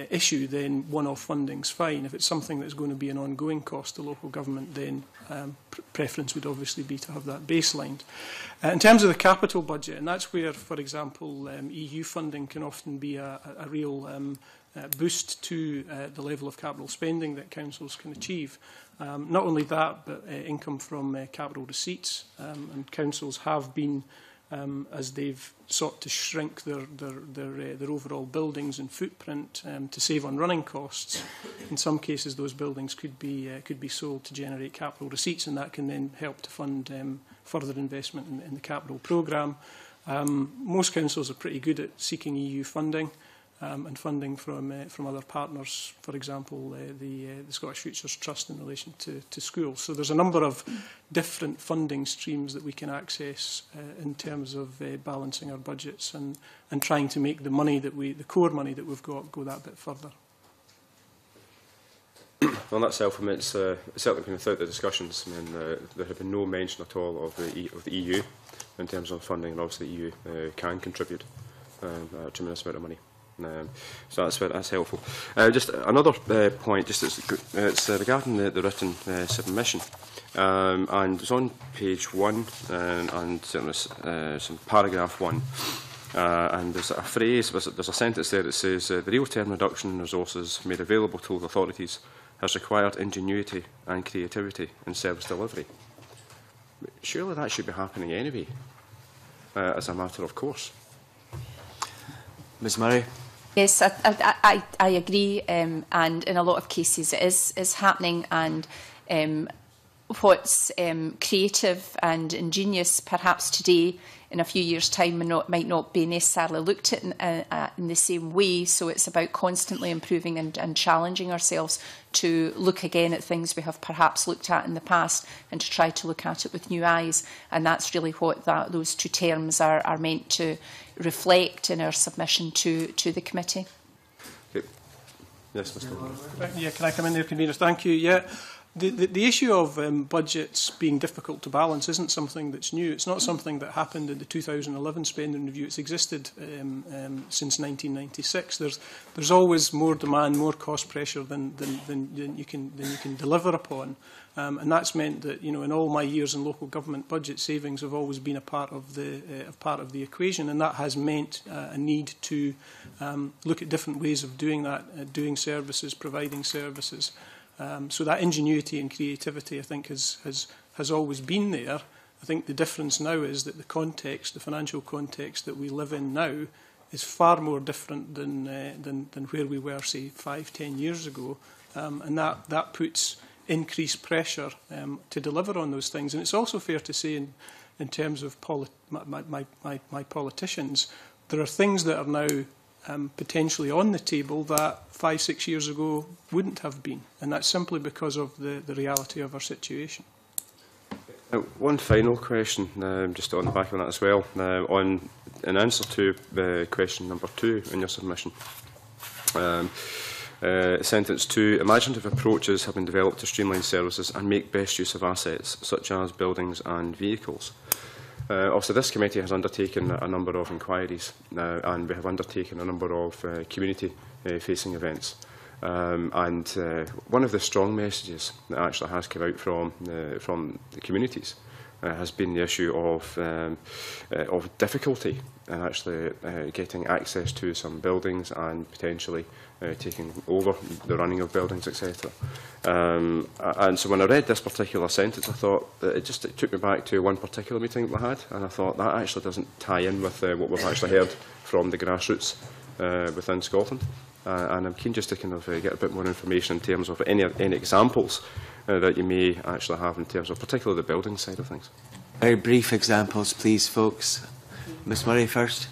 issue, then one-off funding's fine. If it's something that's going to be an ongoing cost to local government, then preference would obviously be to have that baselined. In terms of the capital budget, and that's where, for example, EU funding can often be a real boost to the level of capital spending that councils can achieve. Not only that, but income from capital receipts, and councils have been as they've sought to shrink their overall buildings and footprint to save on running costs. In some cases, those buildings could be sold to generate capital receipts, and that can then help to fund further investment in the capital programme. Most councils are pretty good at seeking EU funding and funding from other partners, for example, the Scottish Futures Trust in relation to schools. So there's a number of different funding streams that we can access in terms of balancing our budgets and trying to make the money that the core money that we've got go that bit further. On that self, it's certainly been throughout the discussions. I mean, there have been no mention at all of the EU in terms of funding, and obviously the EU can contribute a tremendous amount of money. So that's helpful. Just another point, just it's regarding the written submission, and it's on page 1 and some paragraph 1, and there's a phrase, there's a sentence there that says the real-term reduction in resources made available to local authorities has required ingenuity and creativity in service delivery. Surely that should be happening anyway, as a matter of course. Ms Murray. Yes, I agree, and in a lot of cases it is happening, and what's creative and ingenious perhaps today in a few years' time might not be necessarily looked at in the same way. So it's about constantly improving and challenging ourselves to look again at things we have perhaps looked at in the past and to try to look at it with new eyes. And that's really what those two terms are meant to reflect in our submission to the committee. Okay. Yes, Mr. Lorimer. Yeah, can I come in there, Convener? Thank you. Yeah. The issue of budgets being difficult to balance isn't something that's new. It's not something that happened in the 2011 spending review. It's existed since 1996. There's always more demand, more cost pressure than you can deliver upon, and that's meant that, you know, in all my years in local government, budget savings have always been a part of the equation, and that has meant a need to look at different ways of doing that, doing services, providing services. So that ingenuity and creativity, I think, has always been there. I think the difference now is that the context, the financial context that we live in now, is far more different than where we were, say, 5-10 years ago, and that puts increased pressure to deliver on those things. And it's also fair to say, in terms of my politicians, there are things that are now potentially on the table that 5-6 years ago wouldn't have been, and that's simply because of the reality of our situation. One final question, just on the back of that as well, in answer to question number 2 in your submission. Sentence 2, imaginative approaches have been developed to streamline services and make best use of assets, such as buildings and vehicles. Also, this committee has undertaken a number of inquiries and we have undertaken a number of community-facing events. And one of the strong messages that actually has come out from the communities has been the issue of difficulty in actually getting access to some buildings and potentially taking over the running of buildings, etc. And so when I read this particular sentence, I thought that it took me back to one particular meeting that we had, and I thought that actually doesn't tie in with what we've actually heard from the grassroots within Scotland. And I'm keen just to kind of get a bit more information in terms of any examples that you may actually have in terms of particularly the building side of things. Very brief examples, please, folks. Ms Murray first.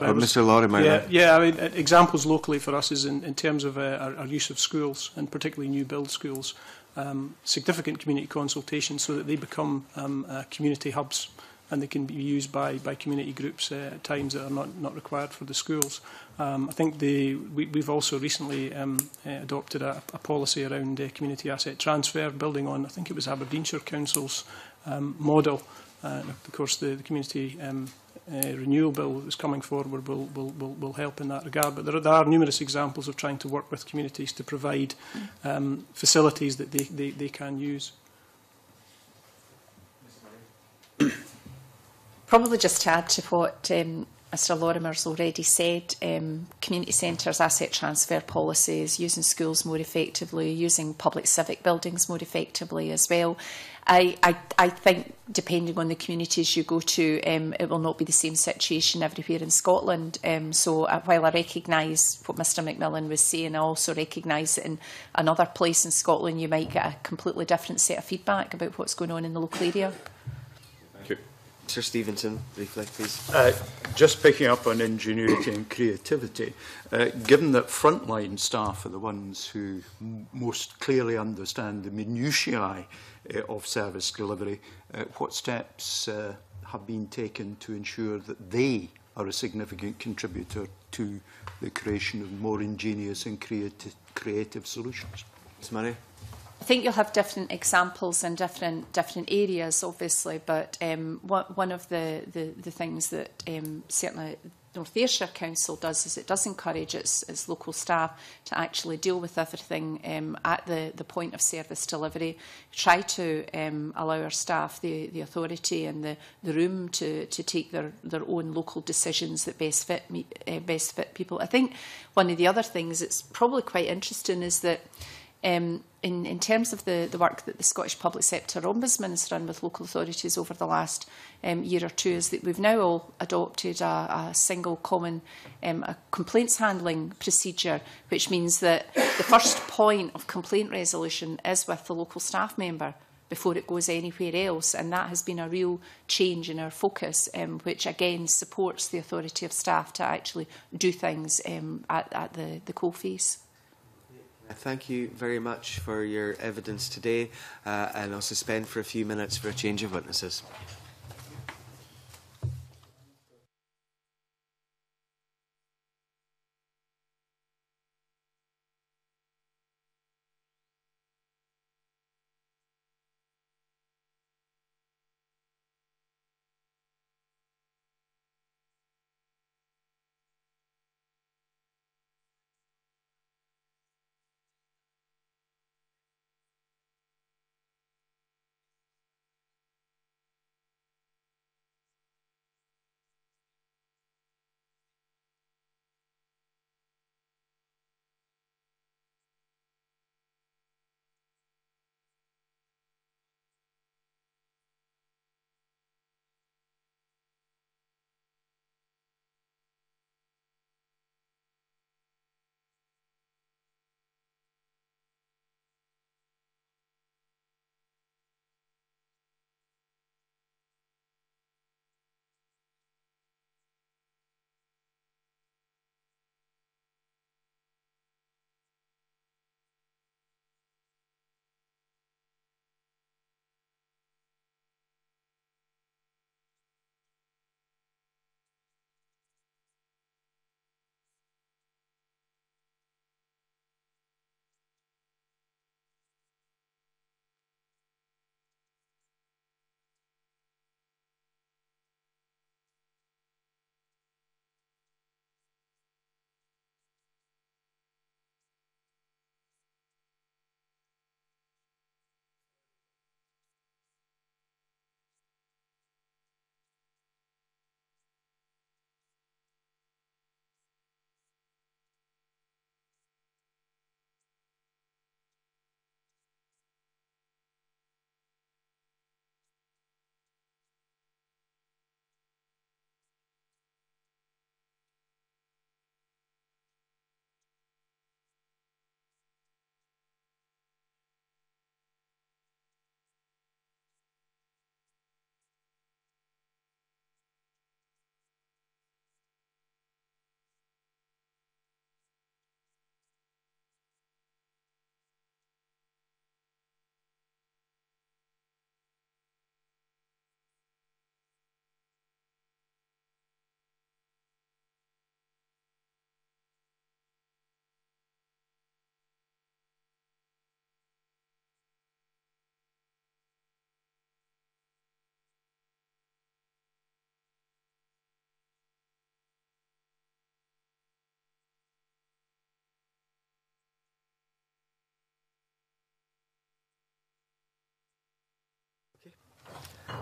Or Mr Lorimer. Yeah, I mean, examples locally for us is in terms of our use of schools, and particularly new build schools. Significant community consultation so that they become community hubs, and they can be used by community groups at times that are not required for the schools. I think we've also recently adopted a policy around community asset transfer, building on, I think it was Aberdeenshire Council's model. Of course, the community renewal bill that is coming forward will help in that regard. But there are numerous examples of trying to work with communities to provide facilities that they can use. Probably just to add to what Mr Lorimer's already said, community centres, asset transfer policies, using schools more effectively, using public civic buildings more effectively as well. I think, depending on the communities you go to, it will not be the same situation everywhere in Scotland. So while I recognise what Mr Macmillan was saying, I also recognise that in another place in Scotland you might get a completely different set of feedback about what's going on in the local area. Thank you. Sir Stevenson, briefly, please. Just picking up on ingenuity and creativity, given that frontline staff are the ones who most clearly understand the minutiae of service delivery, what steps have been taken to ensure that they are a significant contributor to the creation of more ingenious and creative solutions? Ms Murray. I think you'll have different examples in different areas, obviously, but one of the things that certainly North Ayrshire Council does is it does encourage its local staff to actually deal with everything at the point of service delivery, try to allow our staff the authority and the room to take their own local decisions that best fit people. I think one of the other things that's probably quite interesting is that in terms of the work that the Scottish Public Sector Ombudsman has done with local authorities over the last year or two, is that we've now all adopted a single common complaints handling procedure, which means that the first point of complaint resolution is with the local staff member before it goes anywhere else, and that has been a real change in our focus, which again supports the authority of staff to actually do things at the coalface. Thank you very much for your evidence today, and I'll suspend for a few minutes for a change of witnesses.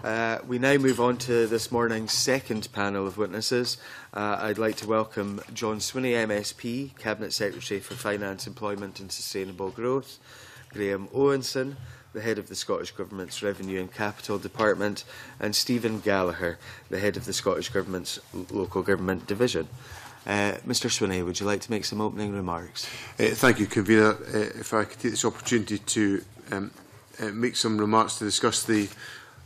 We now move on to this morning's second panel of witnesses. I'd like to welcome John Swinney, MSP, Cabinet Secretary for Finance, Employment and Sustainable Growth, Graham Owenson, the Head of the Scottish Government's Revenue and Capital Department, and Stephen Gallagher, the Head of the Scottish Government's Local Government Division. Mr Swinney, would you like to make some opening remarks? Thank you, Convener. If I could take this opportunity to make some remarks to discuss the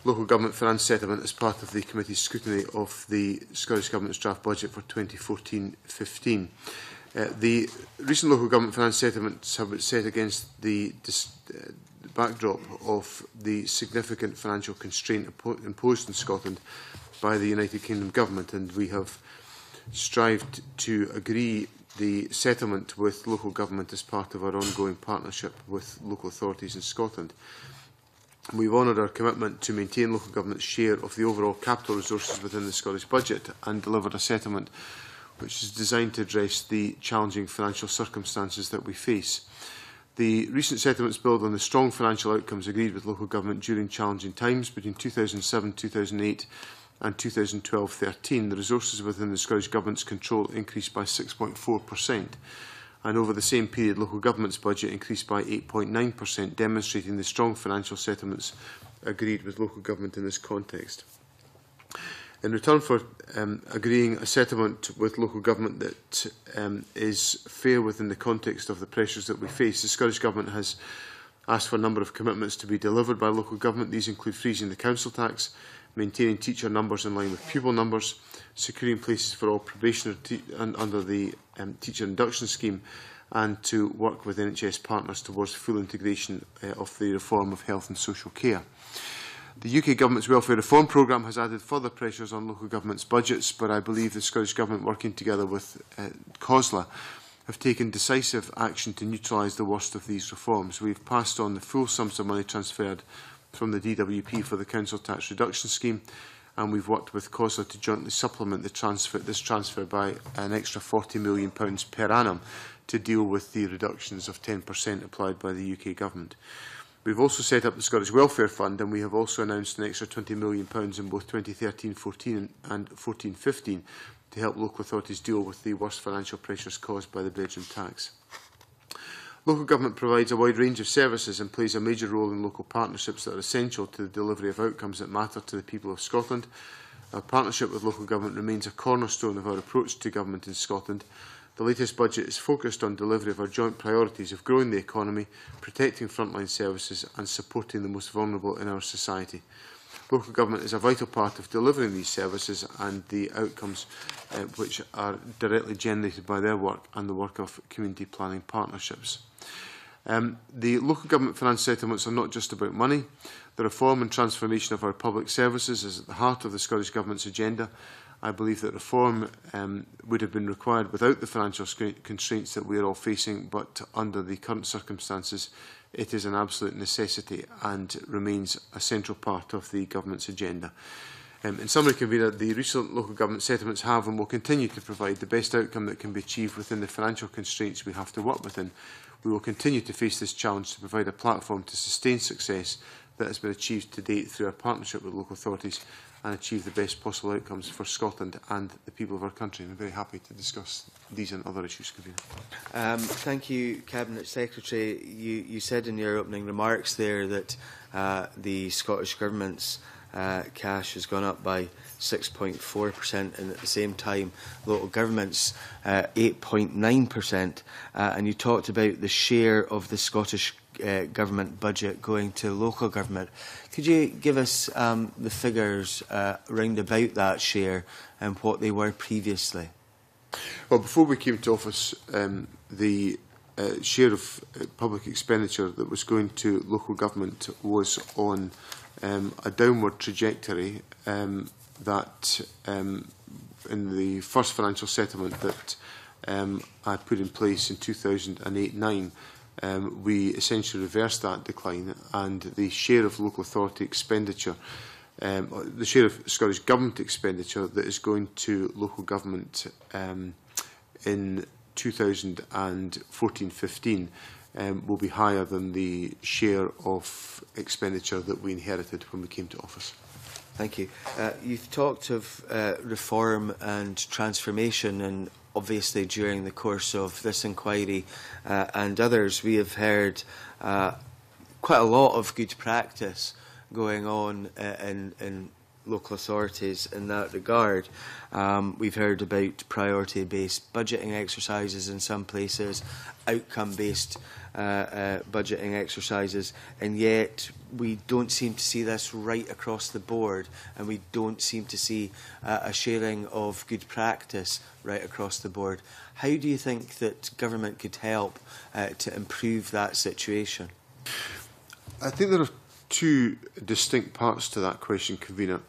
local government finance settlement as part of the committee's scrutiny of the Scottish Government's draft budget for 2014-15. The recent local government finance settlements have been set against the backdrop of the significant financial constraint imposed in Scotland by the United Kingdom Government, and we have strived to agree the settlement with local government as part of our ongoing partnership with local authorities in Scotland. We've honoured our commitment to maintain local government's share of the overall capital resources within the Scottish budget and delivered a settlement which is designed to address the challenging financial circumstances that we face. The recent settlements build on the strong financial outcomes agreed with local government during challenging times between 2007-2008 and 2012-13. The resources within the Scottish Government's control increased by 6.4%. And over the same period, local government's budget increased by 8.9%, demonstrating the strong financial settlements agreed with local government in this context. In return for agreeing a settlement with local government that is fair within the context of the pressures that we face, the Scottish Government has asked for a number of commitments to be delivered by local government. These include freezing the council tax, maintaining teacher numbers in line with pupil numbers, securing places for all probationers under the teacher induction scheme, and to work with NHS partners towards full integration of the reform of health and social care. The UK Government's Welfare Reform Programme has added further pressures on local government's budgets, but I believe the Scottish Government, working together with COSLA, have taken decisive action to neutralise the worst of these reforms. We have passed on the full sums of money transferred from the DWP for the council tax reduction scheme, and we've worked with COSLA to jointly supplement this transfer by an extra £40 million per annum to deal with the reductions of 10% applied by the UK Government. We've also set up the Scottish Welfare Fund, and we have also announced an extra £20 million in both 2013-14 and 14-15 to help local authorities deal with the worst financial pressures caused by the bedroom tax. Local government provides a wide range of services and plays a major role in local partnerships that are essential to the delivery of outcomes that matter to the people of Scotland. Our partnership with local government remains a cornerstone of our approach to government in Scotland. The latest budget is focused on delivery of our joint priorities of growing the economy, protecting frontline services and supporting the most vulnerable in our society. Local government is a vital part of delivering these services and the outcomes which are directly generated by their work and the work of community planning partnerships. The local government finance settlements are not just about money. The reform and transformation of our public services is at the heart of the Scottish Government's agenda. I believe that reform would have been required without the financial constraints that we are all facing, but under the current circumstances, it is an absolute necessity and remains a central part of the Government's agenda. In summary, Convener, the recent local government settlements have and will continue to provide the best outcome that can be achieved within the financial constraints we have to work within. We will continue to face this challenge to provide a platform to sustain success that has been achieved to date through our partnership with local authorities and achieve the best possible outcomes for Scotland and the people of our country. I'm very happy to discuss these and other issues, Convener. Thank you, Cabinet Secretary. You said in your opening remarks there that the Scottish Government's cash has gone up by 6.4%, and at the same time local government's 8.9%, and you talked about the share of the Scottish government budget going to local government. Could you give us the figures round about that share and what they were previously? Well, before we came to office, the share of public expenditure that was going to local government was on a downward trajectory that in the first financial settlement that I put in place in 2008-9, we essentially reversed that decline, and the share of local authority expenditure, the share of Scottish Government expenditure that is going to local government in 2014-15 will be higher than the share of expenditure that we inherited when we came to office. Thank you. You've talked of reform and transformation, and obviously during the course of this inquiry and others, we have heard quite a lot of good practice going on in local authorities in that regard. We've heard about priority-based budgeting exercises in some places, outcome-based budgeting exercises, and yet we don't seem to see this right across the board, and we don't seem to see a sharing of good practice right across the board. How do you think that government could help to improve that situation? I think there are two distinct parts to that question, Convener.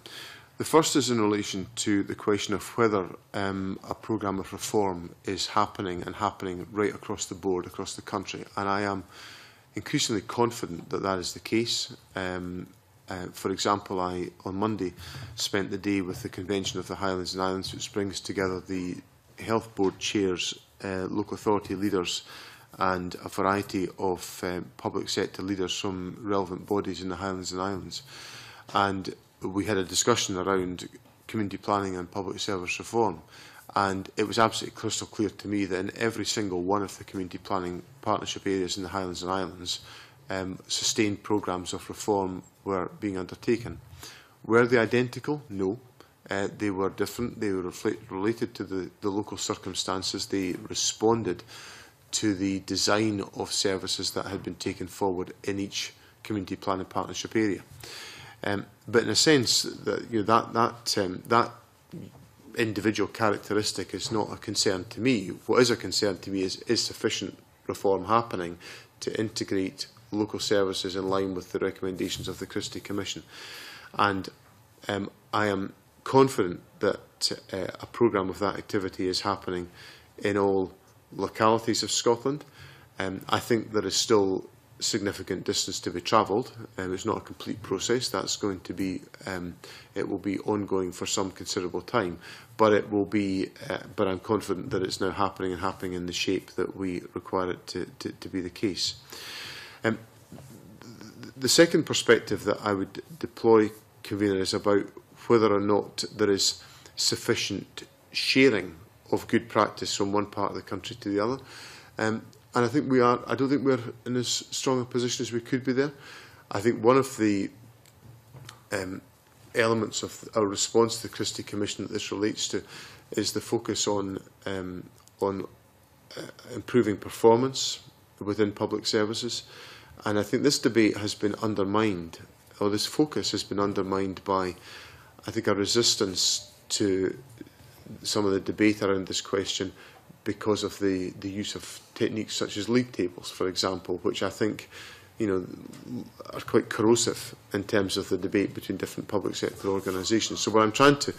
The first is in relation to the question of whether a programme of reform is happening and happening right across the board, across the country. And I am increasingly confident that that is the case. For example, I, on Monday, spent the day with the Convention of the Highlands and Islands, which brings together the Health Board chairs, local authority leaders, and a variety of public sector leaders from relevant bodies in the Highlands and Islands. And we had a discussion around community planning and public service reform. And it was absolutely crystal clear to me that in every single one of the community planning partnership areas in the Highlands and Islands, sustained programmes of reform were being undertaken. Were they identical? No. They were different. They were related to the local circumstances. They responded to the design of services that had been taken forward in each community planning partnership area. But in a sense, that individual characteristic is not a concern to me. What is a concern to me is sufficient reform happening to integrate local services in line with the recommendations of the Christie Commission. And I am confident that a programme of that activity is happening in all localities of Scotland. I think there is still significant distance to be travelled. It's not a complete process. That's going to be, it will be ongoing for some considerable time, but it will be. But I'm confident that it's now happening and happening in the shape that we require it to be the case. The second perspective that I would deploy, Convener, is about whether or not there is sufficient sharing of good practice from one part of the country to the other. And I think we are. I don't think we're in as strong a position as we could be there. I think one of the elements of our response to the Christie Commission that this relates to is the focus on improving performance within public services. And I think this debate has been undermined, or this focus has been undermined by, I think, a resistance to some of the debate around this question because of the use of techniques such as league tables, for example, which I think, are quite corrosive in terms of the debate between different public sector organisations. So what I'm trying to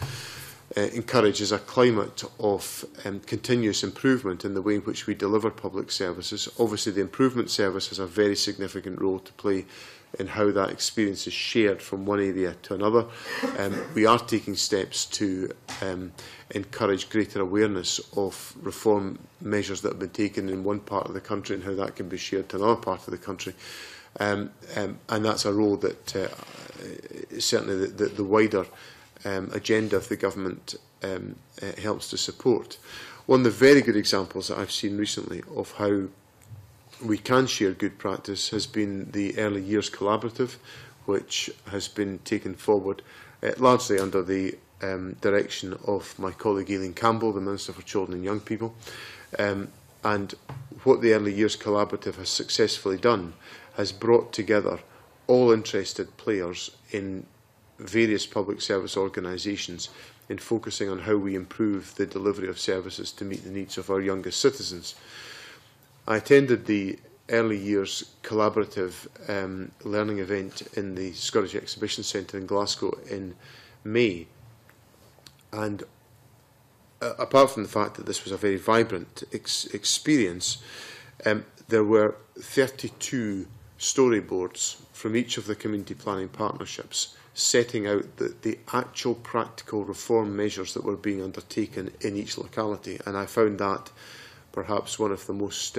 encourage is a climate of continuous improvement in the way in which we deliver public services. Obviously, the improvement service has a very significant role to play in how that experience is shared from one area to another. We are taking steps to encourage greater awareness of reform measures that have been taken in one part of the country and how that can be shared to another part of the country. And that's a role that certainly the wider agenda of the government helps to support. One of the very good examples that I've seen recently of how we can share good practice has been the Early Years Collaborative, which has been taken forward largely under the direction of my colleague Aileen Campbell, the Minister for Children and Young People. And what the Early Years Collaborative has successfully done has brought together all interested players in various public service organisations in focusing on how we improve the delivery of services to meet the needs of our youngest citizens. I attended the Early Years Collaborative learning event in the Scottish Exhibition Centre in Glasgow in May, and apart from the fact that this was a very vibrant experience, there were 32 storyboards from each of the community planning partnerships setting out the actual practical reform measures that were being undertaken in each locality. And I found that perhaps one of the most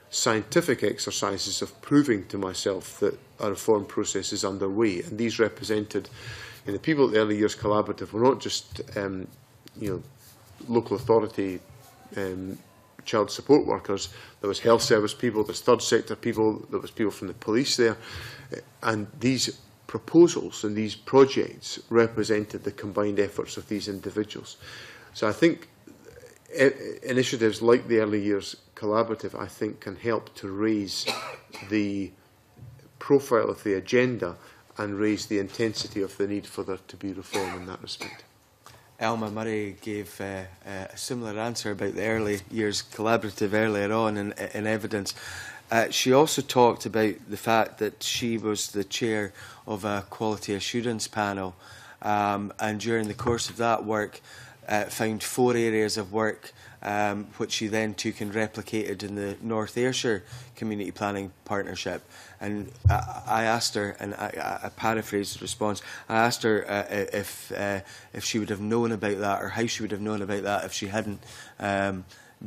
scientific exercises of proving to myself that a reform process is underway. And these represented And the people at the Early Years Collaborative were not just local authority child support workers. There was health service people, there's third sector people, there was people from the police there, and these proposals and these projects represented the combined efforts of these individuals. So I think initiatives like the Early Years Collaborative, I think, can help to raise the profile of the agenda and raise the intensity of the need for there to be reform in that respect. Elma Murray gave a similar answer about the Early Years Collaborative earlier on in evidence. She also talked about the fact that she was the chair of a quality assurance panel, and during the course of that work found 4 areas of work which she then took and replicated in the North Ayrshire Community Planning Partnership. And I asked her, and I paraphrased the response, I asked her if she would have known about that, or how she would have known about that if she hadn't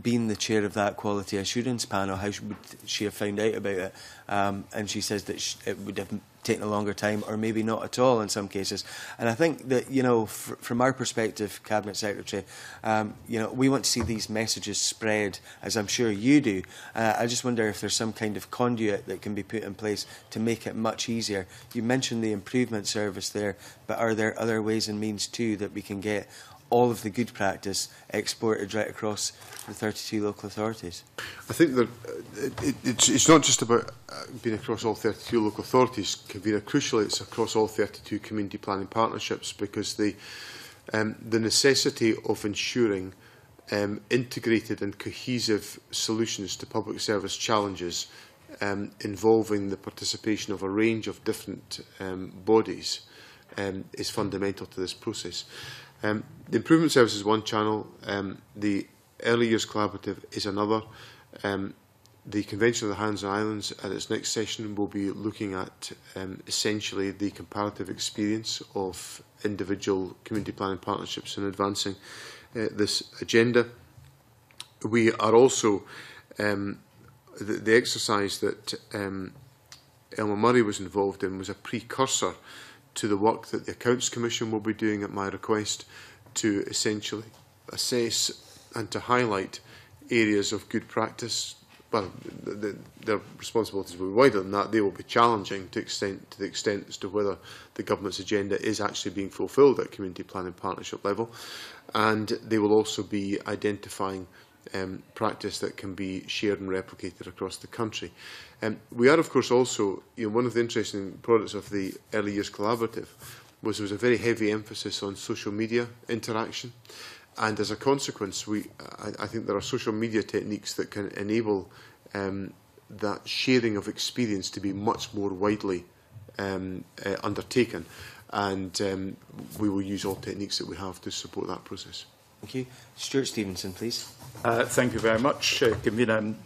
been the chair of that quality assurance panel. How would she have found out about it? And she says that it would have taken a longer time, or maybe not at all in some cases. And I think that, from our perspective, Cabinet Secretary, we want to see these messages spread, as I'm sure you do. I just wonder if there's some kind of conduit that can be put in place to make it much easier. You mentioned the improvement service there, but are there other ways and means too that we can get all of the good practice exported right across the 32 local authorities? I think that it's not just about being across all 32 local authorities. Crucially, it's across all 32 community planning partnerships, because the necessity of ensuring integrated and cohesive solutions to public service challenges involving the participation of a range of different bodies is fundamental to this process. The Improvement Service is one channel, the Early Years Collaborative is another. The Convention of the Hands and Islands at its next session will be looking at essentially the comparative experience of individual community planning partnerships in advancing this agenda. We are also, the exercise that Elma Murray was involved in was a precursor to the work that the Accounts Commission will be doing at my request, to essentially assess and to highlight areas of good practice. Well, their responsibilities will be wider than that. They will be challenging to the extent as to whether the government's agenda is actually being fulfilled at community planning partnership level, and they will also be identifying practice that can be shared and replicated across the country. We are, of course, also, one of the interesting products of the Early Years Collaborative was there was a very heavy emphasis on social media interaction, and as a consequence, I think there are social media techniques that can enable that sharing of experience to be much more widely undertaken, and we will use all techniques that we have to support that process. Thank you. Stuart Stevenson, please. Thank you very much, Convener.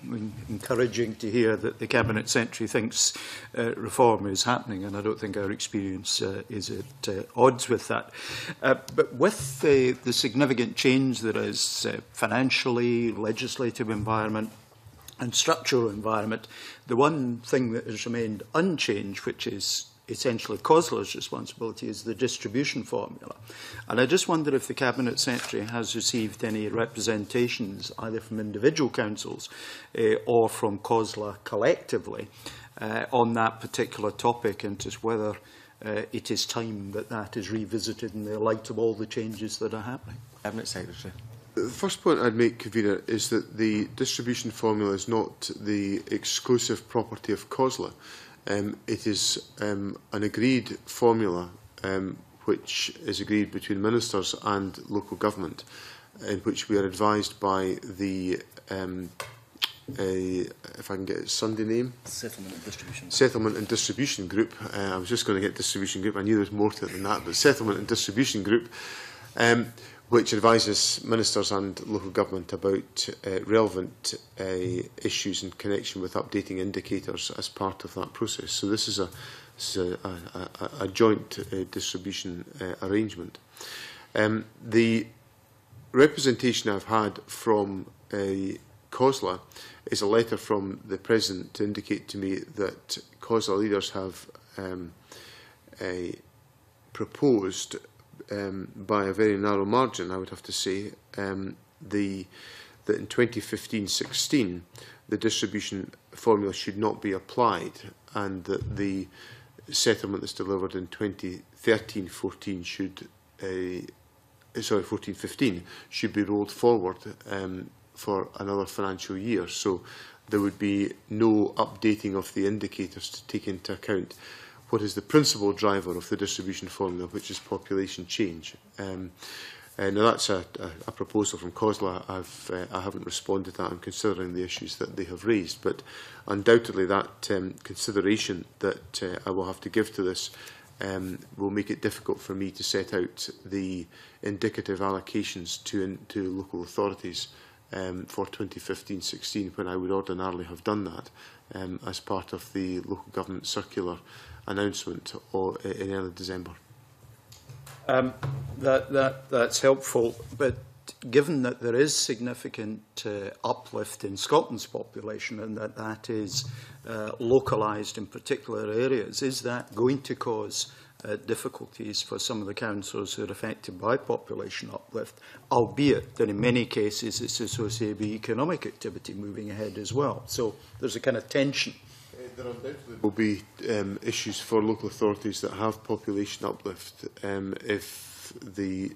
Encouraging to hear that the Cabinet Secretary thinks reform is happening, and I don't think our experience is at odds with that. But with the significant change there is financially, legislative environment and structural environment, the one thing that has remained unchanged, which is essentially COSLA's responsibility, is the distribution formula. And I just wonder if the Cabinet Secretary has received any representations, either from individual councils or from COSLA collectively, on that particular topic, and just whether it is time that that is revisited in the light of all the changes that are happening. Cabinet Secretary. The first point I'd make, Convener, is that the distribution formula is not the exclusive property of COSLA. It is an agreed formula which is agreed between ministers and local government, in which we are advised by the, if I can get its Sunday name? Settlement and Distribution. Settlement and Distribution Group. I was just going to get Distribution Group. I knew there was more to it than that, but Settlement and Distribution Group, which advises ministers and local government about relevant issues in connection with updating indicators as part of that process. So this is a joint distribution arrangement. The representation I've had from COSLA is a letter from the President to indicate to me that COSLA leaders have proposed by a very narrow margin, I would have to say, that in 2015-16 the distribution formula should not be applied, and that the settlement that's delivered in 2013-14 should, 14-15 should be rolled forward for another financial year. So there would be no updating of the indicators to take into account what is the principal driver of the distribution formula, which is population change. Now that's a proposal from COSLA. I haven't responded to that. I'm considering the issues that they have raised, but undoubtedly that consideration that I will have to give to this will make it difficult for me to set out the indicative allocations to local authorities for 2015-16, when I would ordinarily have done that as part of the local government circular announcement in early December. That's helpful, but given that there is significant uplift in Scotland's population and that is localised in particular areas, is that going to cause difficulties for some of the councils who are affected by population uplift, albeit that in many cases it's associated with economic activity moving ahead as well? So there's a kind of tension. There undoubtedly will be issues for local authorities that have population uplift if the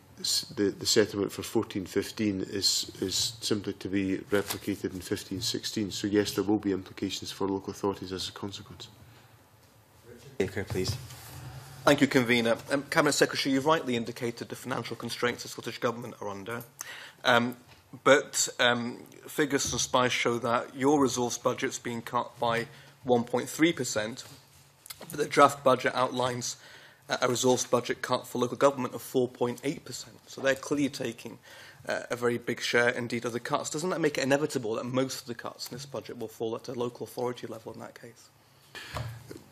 settlement for 14-15 is simply to be replicated in 15-16. So yes, there will be implications for local authorities as a consequence. Baker, please. Thank you, Convener. Cabinet Secretary, you've rightly indicated the financial constraints the Scottish Government are under. But figures from SPICE show that your resource budget's been cut by 1.3%, but the draft budget outlines a resource budget cut for local government of 4.8%. So they're clearly taking a very big share, indeed, of the cuts. Doesn't that make it inevitable that most of the cuts in this budget will fall at a local authority level in that case?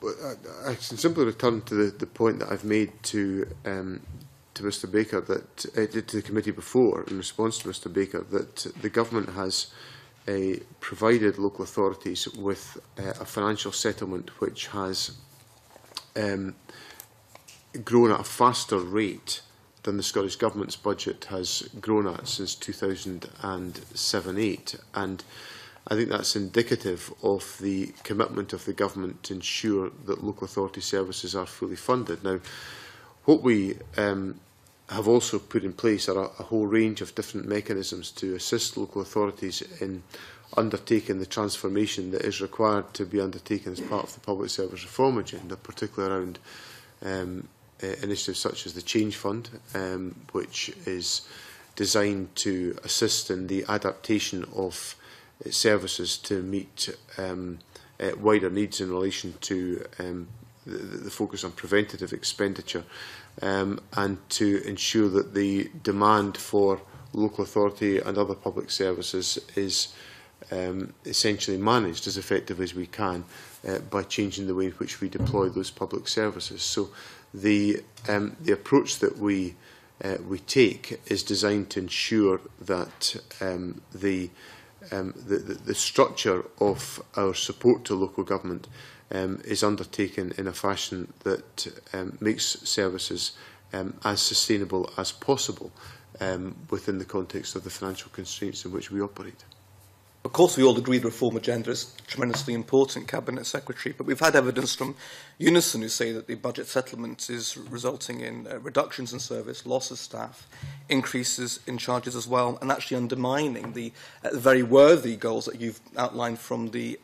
I can simply return to the point that I've made to Mr Baker, that to the committee before, in response to Mr Baker, that the government has provided local authorities with a financial settlement which has grown at a faster rate than the Scottish Government's budget has grown at since 2007-8, and I think that's indicative of the commitment of the Government to ensure that local authority services are fully funded. Now, what we have also put in place are a whole range of different mechanisms to assist local authorities in undertaking the transformation that is required to be undertaken as part of the public service reform agenda, particularly around initiatives such as the Change Fund, which is designed to assist in the adaptation of services to meet wider needs in relation to the focus on preventative expenditure, and to ensure that the demand for local authority and other public services is essentially managed as effectively as we can by changing the way in which we deploy those public services. So the approach that we take is designed to ensure that the structure of our support to local government is undertaken in a fashion that makes services as sustainable as possible within the context of the financial constraints in which we operate. Of course, we all agree the reform agenda is tremendously important, Cabinet Secretary, but we've had evidence from Unison who say that the budget settlement is resulting in reductions in service, loss of staff, increases in charges as well, and actually undermining the very worthy goals that you've outlined from the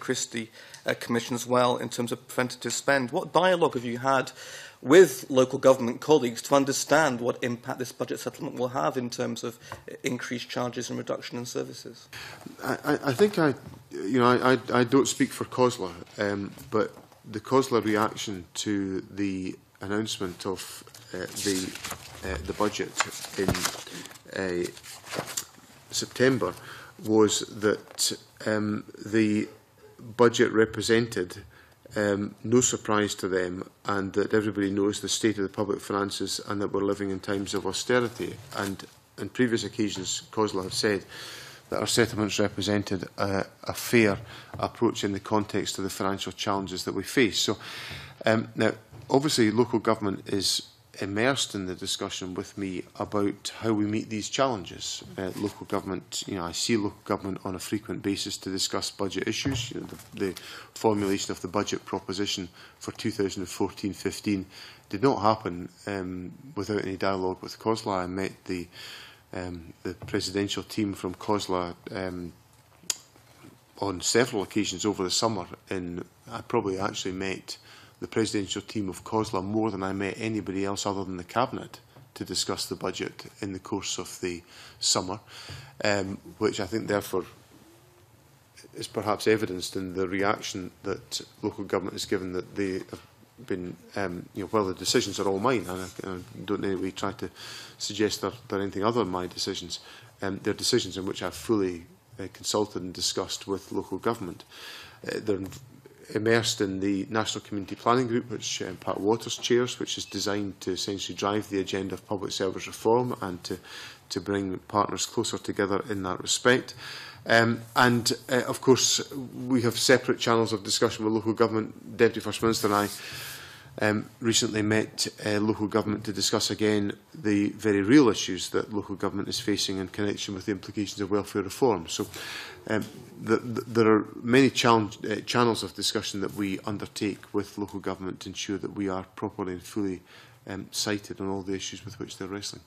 Christie Commission as well in terms of preventative spend. What dialogue have you had with local government colleagues to understand what impact this budget settlement will have in terms of increased charges and reduction in services? I think I don't speak for COSLA, but the COSLA reaction to the announcement of the budget in September was that the budget represented no surprise to them, and that everybody knows the state of the public finances and that we're living in times of austerity. And on previous occasions, COSLA have said that our settlements represented a fair approach in the context of the financial challenges that we face. So now, obviously local government is immersed in the discussion with me about how we meet these challenges. Local government, I see local government on a frequent basis to discuss budget issues. The formulation of the budget proposition for 2014-15 did not happen without any dialogue with COSLA. I met the presidential team from COSLA on several occasions over the summer. I probably actually met the presidential team of COSLA more than I met anybody else other than the Cabinet to discuss the budget in the course of the summer, which I think therefore is perhaps evidenced in the reaction that local government has given, that they have been, well, the decisions are all mine, and I don't in any way try to suggest they're anything other than my decisions. They're decisions in which I've fully consulted and discussed with local government. They're immersed in the National Community Planning Group, which Pat Waters chairs, which is designed to essentially drive the agenda of public service reform and to bring partners closer together in that respect. Of course, we have separate channels of discussion with local government. Deputy First Minister and I recently met local government to discuss again the very real issues that local government is facing in connection with the implications of welfare reform. So there are many channels of discussion that we undertake with local government to ensure that we are properly and fully cited on all the issues with which they're wrestling.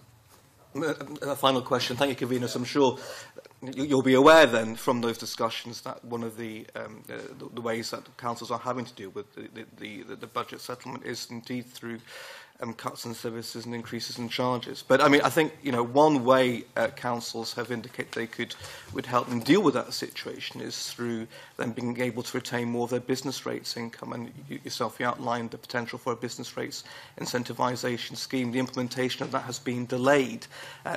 A final question. Thank you, Convener. I'm sure you'll be aware then from those discussions that one of the ways that councils are having to deal with the budget settlement is indeed through cuts in services and increases in charges. But I mean, I think one way councils have indicated they would help them deal with that situation is through them being able to retain more of their business rates income. And you outlined the potential for a business rates incentivisation scheme. The implementation of that has been delayed.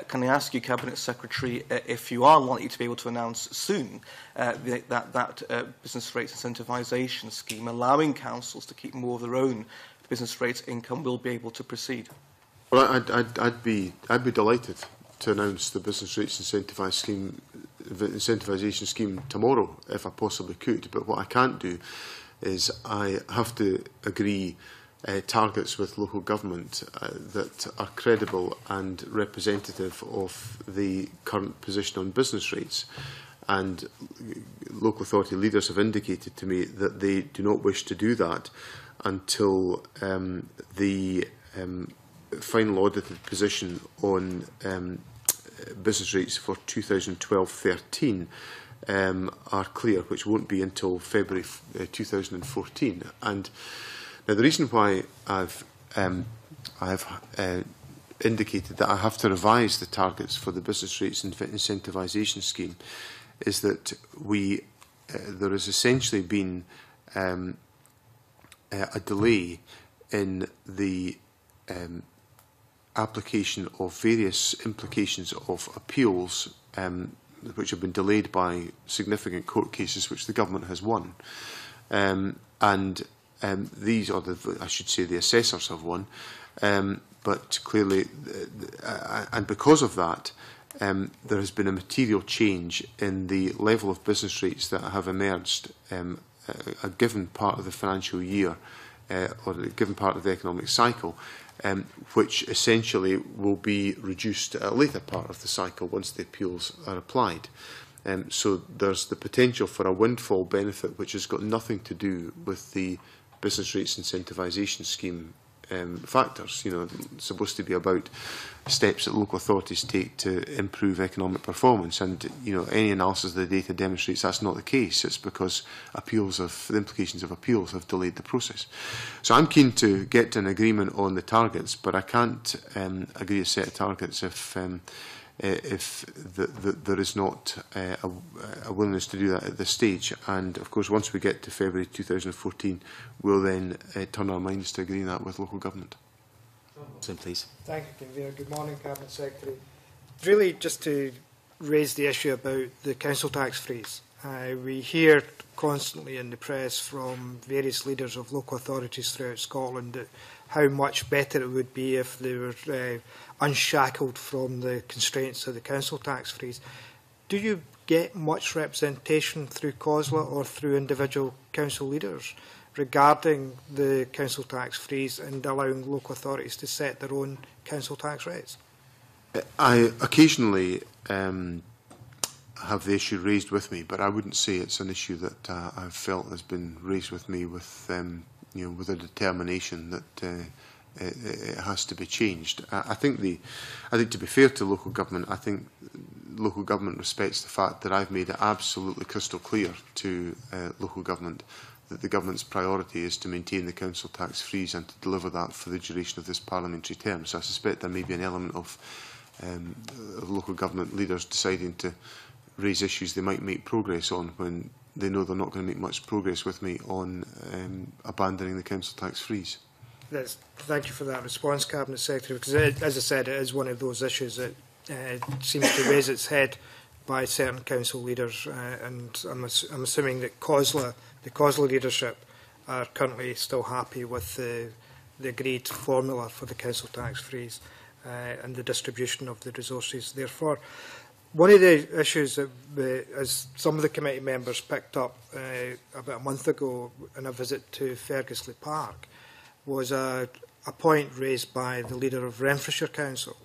Can I ask you, Cabinet Secretary, if you are likely to be able to announce soon that business rates incentivisation scheme, allowing councils to keep more of their own business rates income, will be able to proceed? Well, I'd be delighted to announce the business rates incentivisation scheme tomorrow if I possibly could. But what I can't do is I have to agree targets with local government that are credible and representative of the current position on business rates. And local authority leaders have indicated to me that they do not wish to do that until the final audited position on business rates for 2012-13 are clear, which won't be until February 2014. And now the reason why I've indicated that I have to revise the targets for the business rates incentivisation scheme is that there has essentially been a delay in the application of various implications of appeals which have been delayed by significant court cases which the government has won. These are I should say the assessors have won, but clearly, and because of that, there has been a material change in the level of business rates that have emerged a given part of the financial year or a given part of the economic cycle, which essentially will be reduced at a later part of the cycle once the appeals are applied. So there's the potential for a windfall benefit which has got nothing to do with the business rates incentivisation scheme factors. It's supposed to be about steps that local authorities take to improve economic performance, and any analysis of the data demonstrates that's not the case. It's because the implications of appeals have delayed the process. So I'm keen to get to an agreement on the targets, but I can't agree a set of targets if there is not a willingness to do that at this stage. And of course, once we get to February 2014, we'll then turn our minds to agreeing that with local government. Please. Thank you, Convener. Good morning, Cabinet Secretary. Really, just to raise the issue about the council tax freeze. We hear constantly in the press from various leaders of local authorities throughout Scotland that how much better it would be if they were unshackled from the constraints of the council tax freeze. Do you get much representation through COSLA or through individual council leaders regarding the council tax freeze and allowing local authorities to set their own council tax rates? I occasionally have the issue raised with me, but I wouldn't say it's an issue that I've felt has been raised with me with, you know, with a determination that it has to be changed. I think to be fair to local government, I think local government respects the fact that I've made it absolutely crystal clear to local government that the government's priority is to maintain the council tax freeze and to deliver that for the duration of this parliamentary term. So I suspect there may be an element of local government leaders deciding to raise issues they might make progress on when they know they're not going to make much progress with me on abandoning the council tax freeze. Thank you for that response, Cabinet Secretary, because as I said, it is one of those issues that seems to raise its head by certain council leaders, and I'm assuming that the COSLA leadership are currently still happy with the agreed formula for the council tax freeze and the distribution of the resources. Therefore, one of the issues that, as some of the committee members picked up about a month ago in a visit to Fergusley Park, was a point raised by the leader of Renfrewshire Council,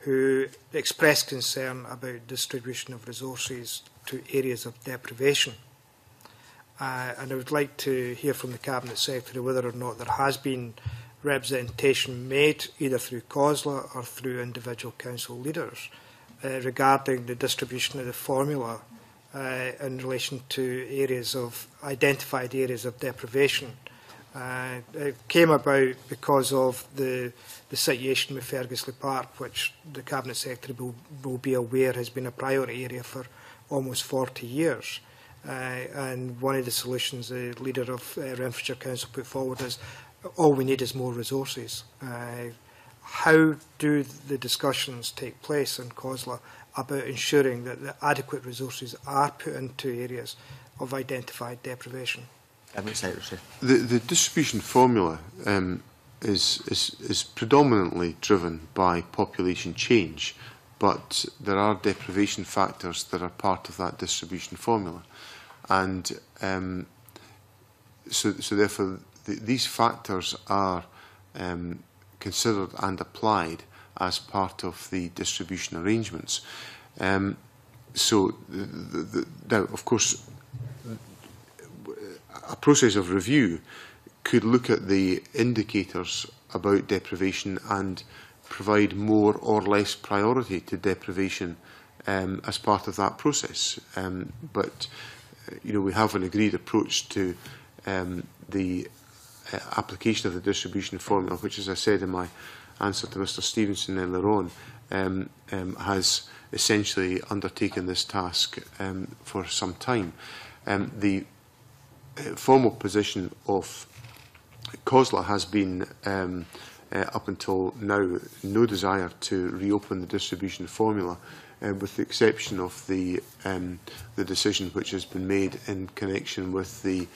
who expressed concern about distribution of resources to areas of deprivation. And I would like to hear from the Cabinet Secretary whether or not there has been representation made, either through COSLA or through individual council leaders, regarding the distribution of the formula in relation to identified areas of deprivation. It came about because of the situation with Fergusley Park, which the Cabinet Secretary will be aware has been a priority area for almost 40 years. And one of the solutions the leader of Renfrewshire Council put forward is all we need is more resources. How do the discussions take place in COSLA about ensuring that the adequate resources are put into areas of identified deprivation? The distribution formula is predominantly driven by population change, but there are deprivation factors that are part of that distribution formula, and so therefore these factors are considered and applied as part of the distribution arrangements. Now, of course, a process of review could look at the indicators about deprivation and provide more or less priority to deprivation as part of that process. But you know, we have an agreed approach to the application of the distribution formula, which, as I said in my answer to Mr Stevenson earlier on, has essentially undertaken this task for some time. The formal position of COSLA has been, up until now, no desire to reopen the distribution formula, with the exception of the decision which has been made in connection with the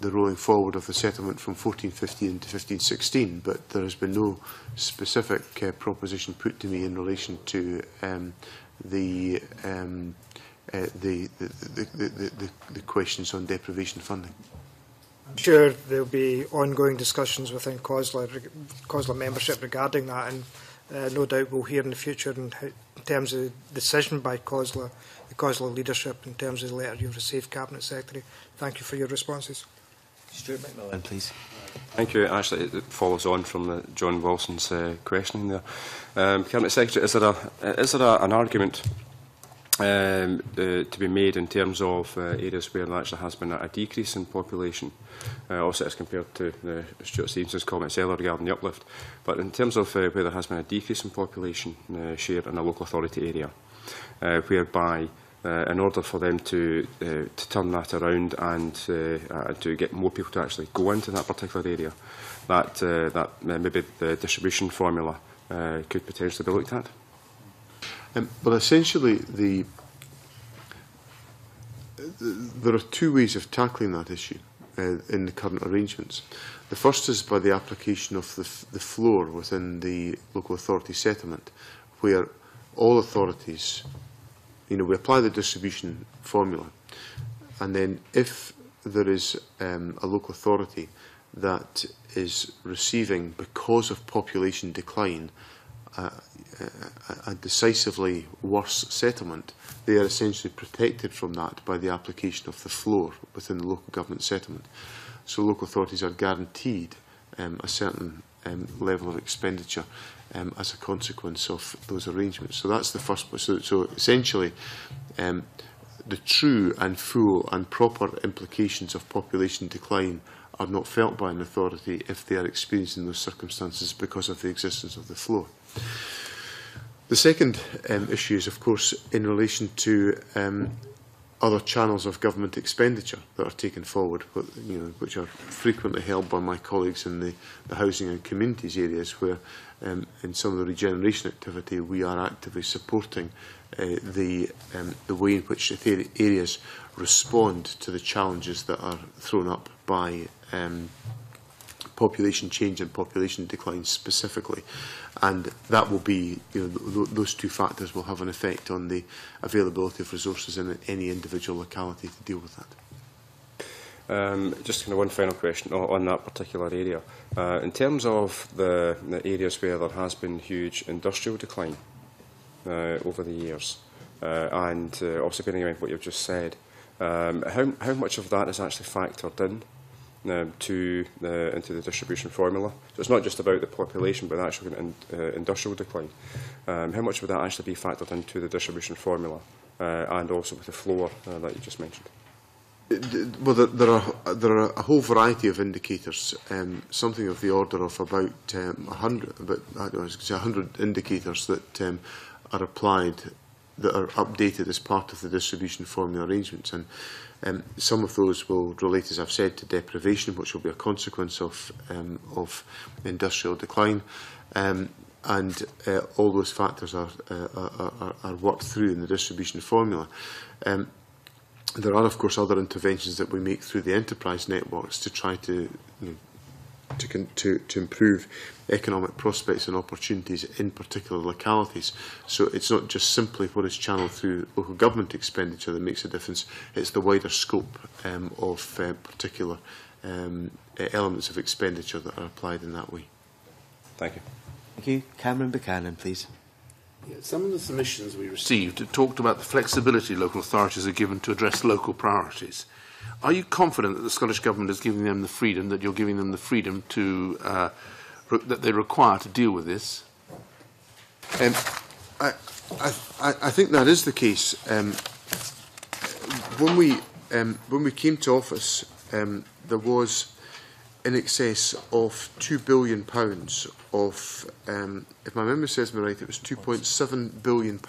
rolling forward of the settlement from 1415 to 1516. But there has been no specific proposition put to me in relation to the questions on deprivation funding. I'm sure there will be ongoing discussions within COSLA membership regarding that, and no doubt we'll hear in the future in terms of the decision by COSLA, the COSLA leadership, in terms of the letter you've received, Cabinet Secretary. Thank you for your responses. Stuart McMillan, please. Thank you. Actually, it follows on from John Wilson's questioning there. Cabinet Secretary, is there an argument to be made in terms of areas where there actually has been a decrease in population, also as compared to Stuart Stevenson's comments earlier regarding the uplift, but in terms of where there has been a decrease in population share in a local authority area, whereby in order for them to turn that around and to get more people to actually go into that particular area, that maybe the distribution formula could potentially be looked at? Well, essentially, there are two ways of tackling that issue in the current arrangements. The first is by the application of the floor within the local authority settlement, where all authorities, we apply the distribution formula, and then if there is a local authority that is receiving, because of population decline, a decisively worse settlement, they are essentially protected from that by the application of the floor within the local government settlement. So local authorities are guaranteed a certain level of expenditure as a consequence of those arrangements. So that's the first. So essentially, the true and full and proper implications of population decline are not felt by an authority if they are experiencing those circumstances because of the existence of the floor. The second issue is, of course, in relation to other channels of government expenditure that are taken forward, which are frequently held by my colleagues in the housing and communities areas, where in some of the regeneration activity we are actively supporting the way in which the areas respond to the challenges that are thrown up by population change and population decline specifically. And that will be, those two factors will have an effect on the availability of resources in any individual locality to deal with that. Just kind of one final question on that particular area. In terms of the areas where there has been huge industrial decline over the years, and also bearing in mind what you've just said, how much of that is actually factored in into the distribution formula? So it's not just about the population, but actually industrial decline. How much would that actually be factored into the distribution formula, and also with the floor that you just mentioned? Well, there are a whole variety of indicators. Something of the order of about 100 indicators that are applied, that are updated as part of the distribution formula arrangements, and some of those will relate, as I've said, to deprivation, which will be a consequence of industrial decline, and all those factors are worked through in the distribution formula. There are, of course, other interventions that we make through the enterprise networks to try to improve economic prospects and opportunities in particular localities. So it's not just simply what is channelled through local government expenditure that makes a difference, it's the wider scope of particular elements of expenditure that are applied in that way. Thank you. Thank you. Cameron Buchanan, please. Yeah, some of the submissions we received talked about the flexibility local authorities are given to address local priorities. Are you confident that the Scottish Government is giving them the freedom, that you're giving them the freedom to that they require to deal with this? I think that is the case. When we came to office, there was in excess of £2 billion of, if my memory serves me right, it was £2.7 billion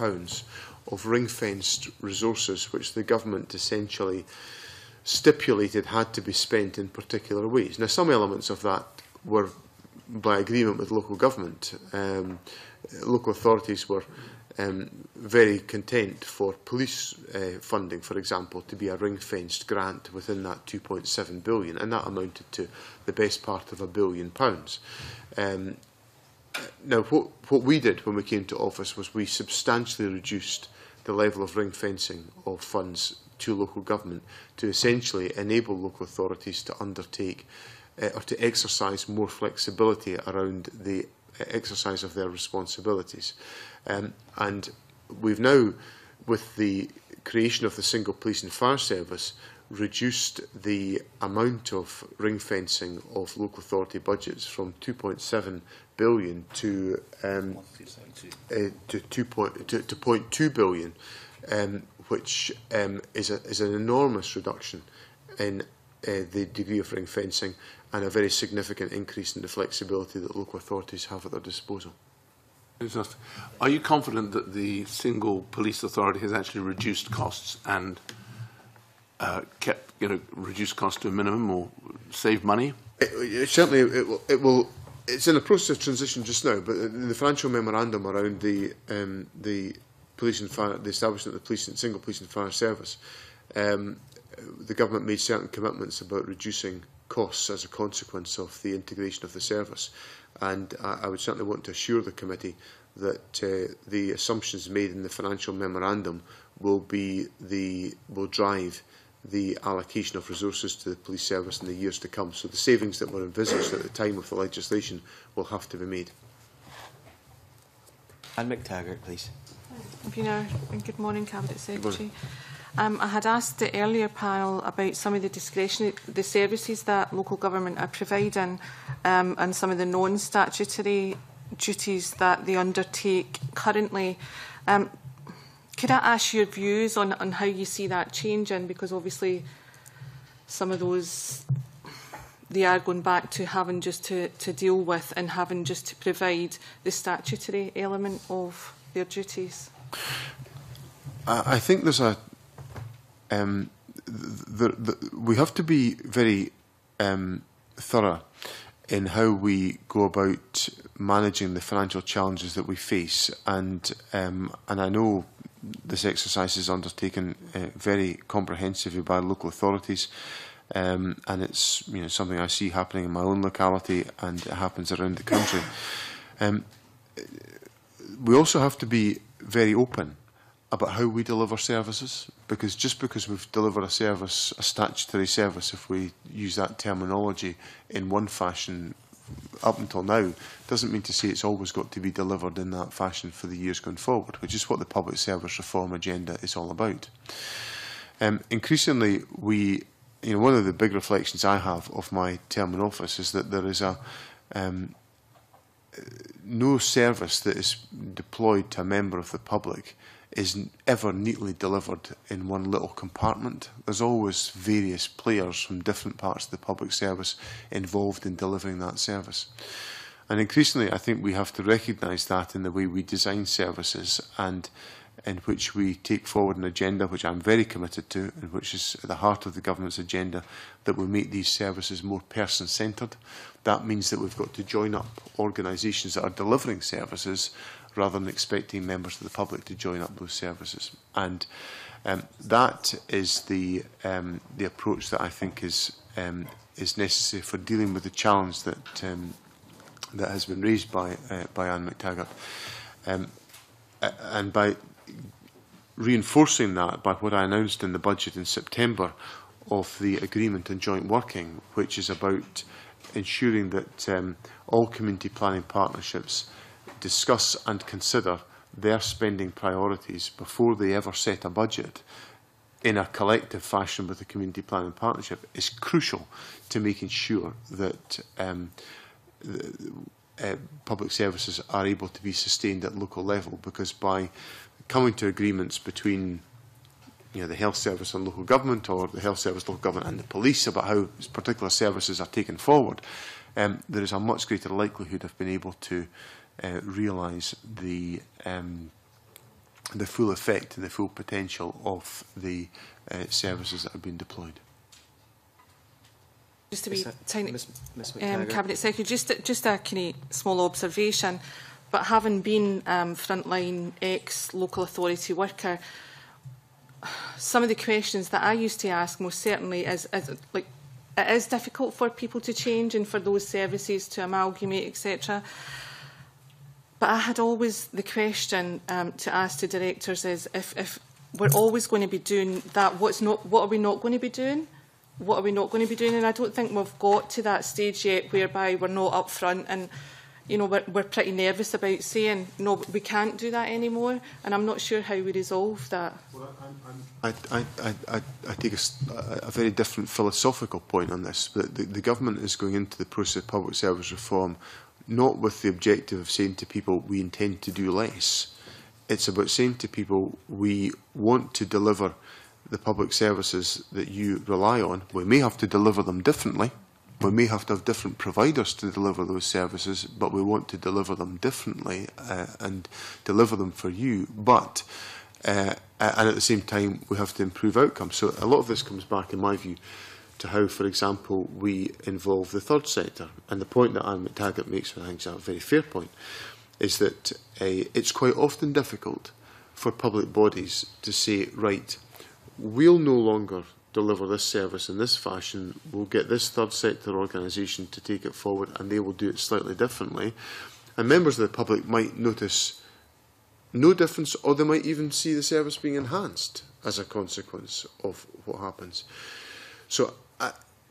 of ring-fenced resources, which the government essentially stipulated had to be spent in particular ways. Now, some elements of that were by agreement with local government. Local authorities were very content for police funding, for example, to be a ring-fenced grant within that £2.7 billion, and that amounted to the best part of £1 billion. Now, what we did when we came to office was we substantially reduced the level of ring-fencing of funds to local government to essentially enable local authorities to undertake or to exercise more flexibility around the exercise of their responsibilities. And we've now, with the creation of the single police and fire service, reduced the amount of ring fencing of local authority budgets from 2.7 billion to 0.2 billion, which is an enormous reduction in the degree of ring fencing and a very significant increase in the flexibility that local authorities have at their disposal. Are you confident that the single police authority has actually reduced costs and kept, reduced costs to a minimum or saved money? Certainly, it will. It's in a process of transition just now, but the financial memorandum around the police and fire, the establishment of the single police and fire service, the government made certain commitments about reducing costs as a consequence of the integration of the service, and I would certainly want to assure the committee that the assumptions made in the financial memorandum will drive the allocation of resources to the police service in the years to come. So the savings that were envisaged at the time of the legislation will have to be made. Anne McTaggart, please. Convener, and good morning, Cabinet Secretary. I had asked the earlier panel about some of the services that local government are providing and some of the non-statutory duties that they undertake currently. Could I ask your views on how you see that changing? Because obviously some of those, they are going back to having just to deal with and having just to provide the statutory element of their duties. I think there's a... we have to be very thorough in how we go about managing the financial challenges that we face, and I know this exercise is undertaken very comprehensively by local authorities, and it's something I see happening in my own locality, and it happens around the country. We also have to be very open about how we deliver services, because just because we've delivered a service, a statutory service, if we use that terminology, in one fashion up until now, doesn't mean to say it's always got to be delivered in that fashion for the years going forward, which is what the public service reform agenda is all about. Increasingly, one of the big reflections I have of my term in office is that there is no service that is deployed to a member of the public is ever neatly delivered in one little compartment. There's always various players from different parts of the public service involved in delivering that service. And increasingly, I think we have to recognise that in the way we design services, and in which we take forward an agenda which I'm very committed to, and which is at the heart of the government's agenda, that will make these services more person-centred. That means that we've got to join up organisations that are delivering services rather than expecting members of the public to join up those services. And that is the approach that I think is necessary for dealing with the challenge that that has been raised by Anne McTaggart, and by reinforcing that by what I announced in the budget in September of the agreement on joint working, which is about ensuring that all community planning partnerships discuss and consider their spending priorities before they ever set a budget in a collective fashion with the community planning partnership, is crucial to making sure that public services are able to be sustained at local level, because by coming to agreements between the health service and local government, or the health service, local government and the police about how particular services are taken forward, there is a much greater likelihood of being able to realise the full effect and the full potential of the services that have been deployed. Just to be tiny, Cabinet Secretary, just a kind of small observation, but having been frontline ex-local authority worker, some of the questions that I used to ask most certainly is like, it is difficult for people to change and for those services to amalgamate, etc. But I had always the question to ask to directors is, if we're always going to be doing that, what are we not going to be doing? What are we not going to be doing? And I don't think we've got to that stage yet whereby we're not up front and we're pretty nervous about saying, no, we can't do that anymore. And I'm not sure how we resolve that. Well, I take a very different philosophical point on this. But the government is going into the process of public service reform not with the objective of saying to people, we intend to do less. It's about saying to people, we want to deliver the public services that you rely on. We may have to deliver them differently. We may have to have different providers to deliver those services, but we want to deliver them differently and deliver them for you. But and at the same time, we have to improve outcomes. So a lot of this comes back, in my view, to how, for example, we involve the third sector. And the point that Anne McTaggart makes, and I think is a very fair point, is that it's quite often difficult for public bodies to say, right, we'll no longer deliver this service in this fashion, we'll get this third sector organisation to take it forward and they will do it slightly differently. And members of the public might notice no difference, or they might even see the service being enhanced as a consequence of what happens. So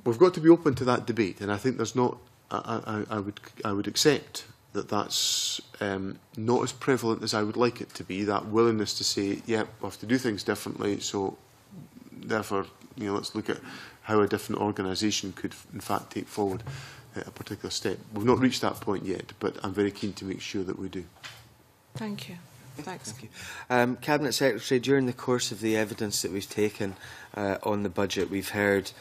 we've got to be open to that debate, and I think there's not. I would accept that that's not as prevalent as I would like it to be. That willingness to say, yeah, we have to do things differently, so therefore, let's look at how a different organisation could, in fact, take forward a particular step. We've not reached that point yet, but I'm very keen to make sure that we do. Thank you. Thanks. Thank you. Cabinet Secretary, during the course of the evidence that we've taken on the budget, we've heard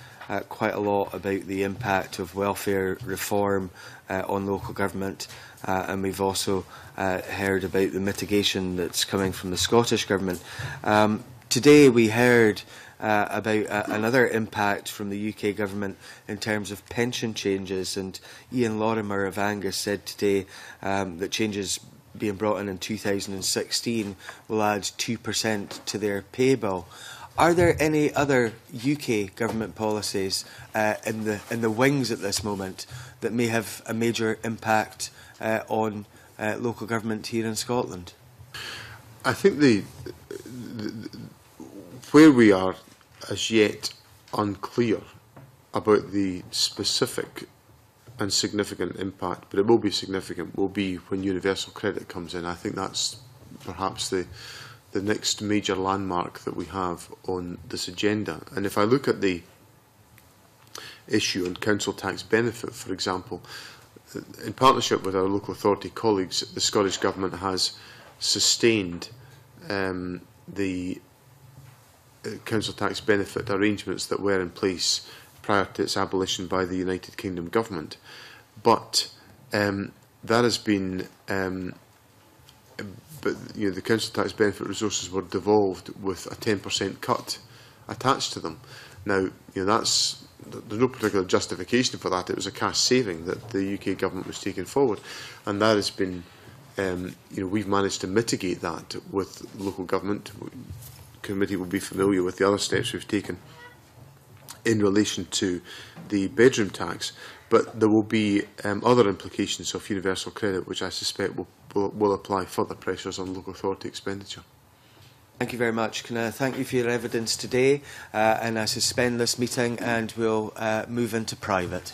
quite a lot about the impact of welfare reform on local government, and we've also heard about the mitigation that's coming from the Scottish Government. Today we heard about another impact from the UK Government in terms of pension changes, and Ian Lorimer of Angus said today that changes being brought in 2016 will add 2% to their pay bill. Are there any other UK government policies in the wings at this moment that may have a major impact on local government here in Scotland? I think where we are as yet unclear about the specific and significant impact, but it will be significant, will be when universal credit comes in. I think that's perhaps the next major landmark that we have on this agenda. And if I look at the issue on council tax benefit, for example, in partnership with our local authority colleagues, the Scottish Government has sustained the council tax benefit arrangements that were in place prior to its abolition by the United Kingdom Government. But that has been the council tax benefit resources were devolved with a 10% cut attached to them. Now, there's no particular justification for that. It was a cash saving that the UK Government was taking forward, and that has been, we've managed to mitigate that with local government. The committee will be familiar with the other steps we've taken in relation to the bedroom tax, but there will be other implications of universal credit, which I suspect will apply further pressures on local authority expenditure. Thank you very much. Can I thank you for your evidence today, and I suspend this meeting and we'll move into private.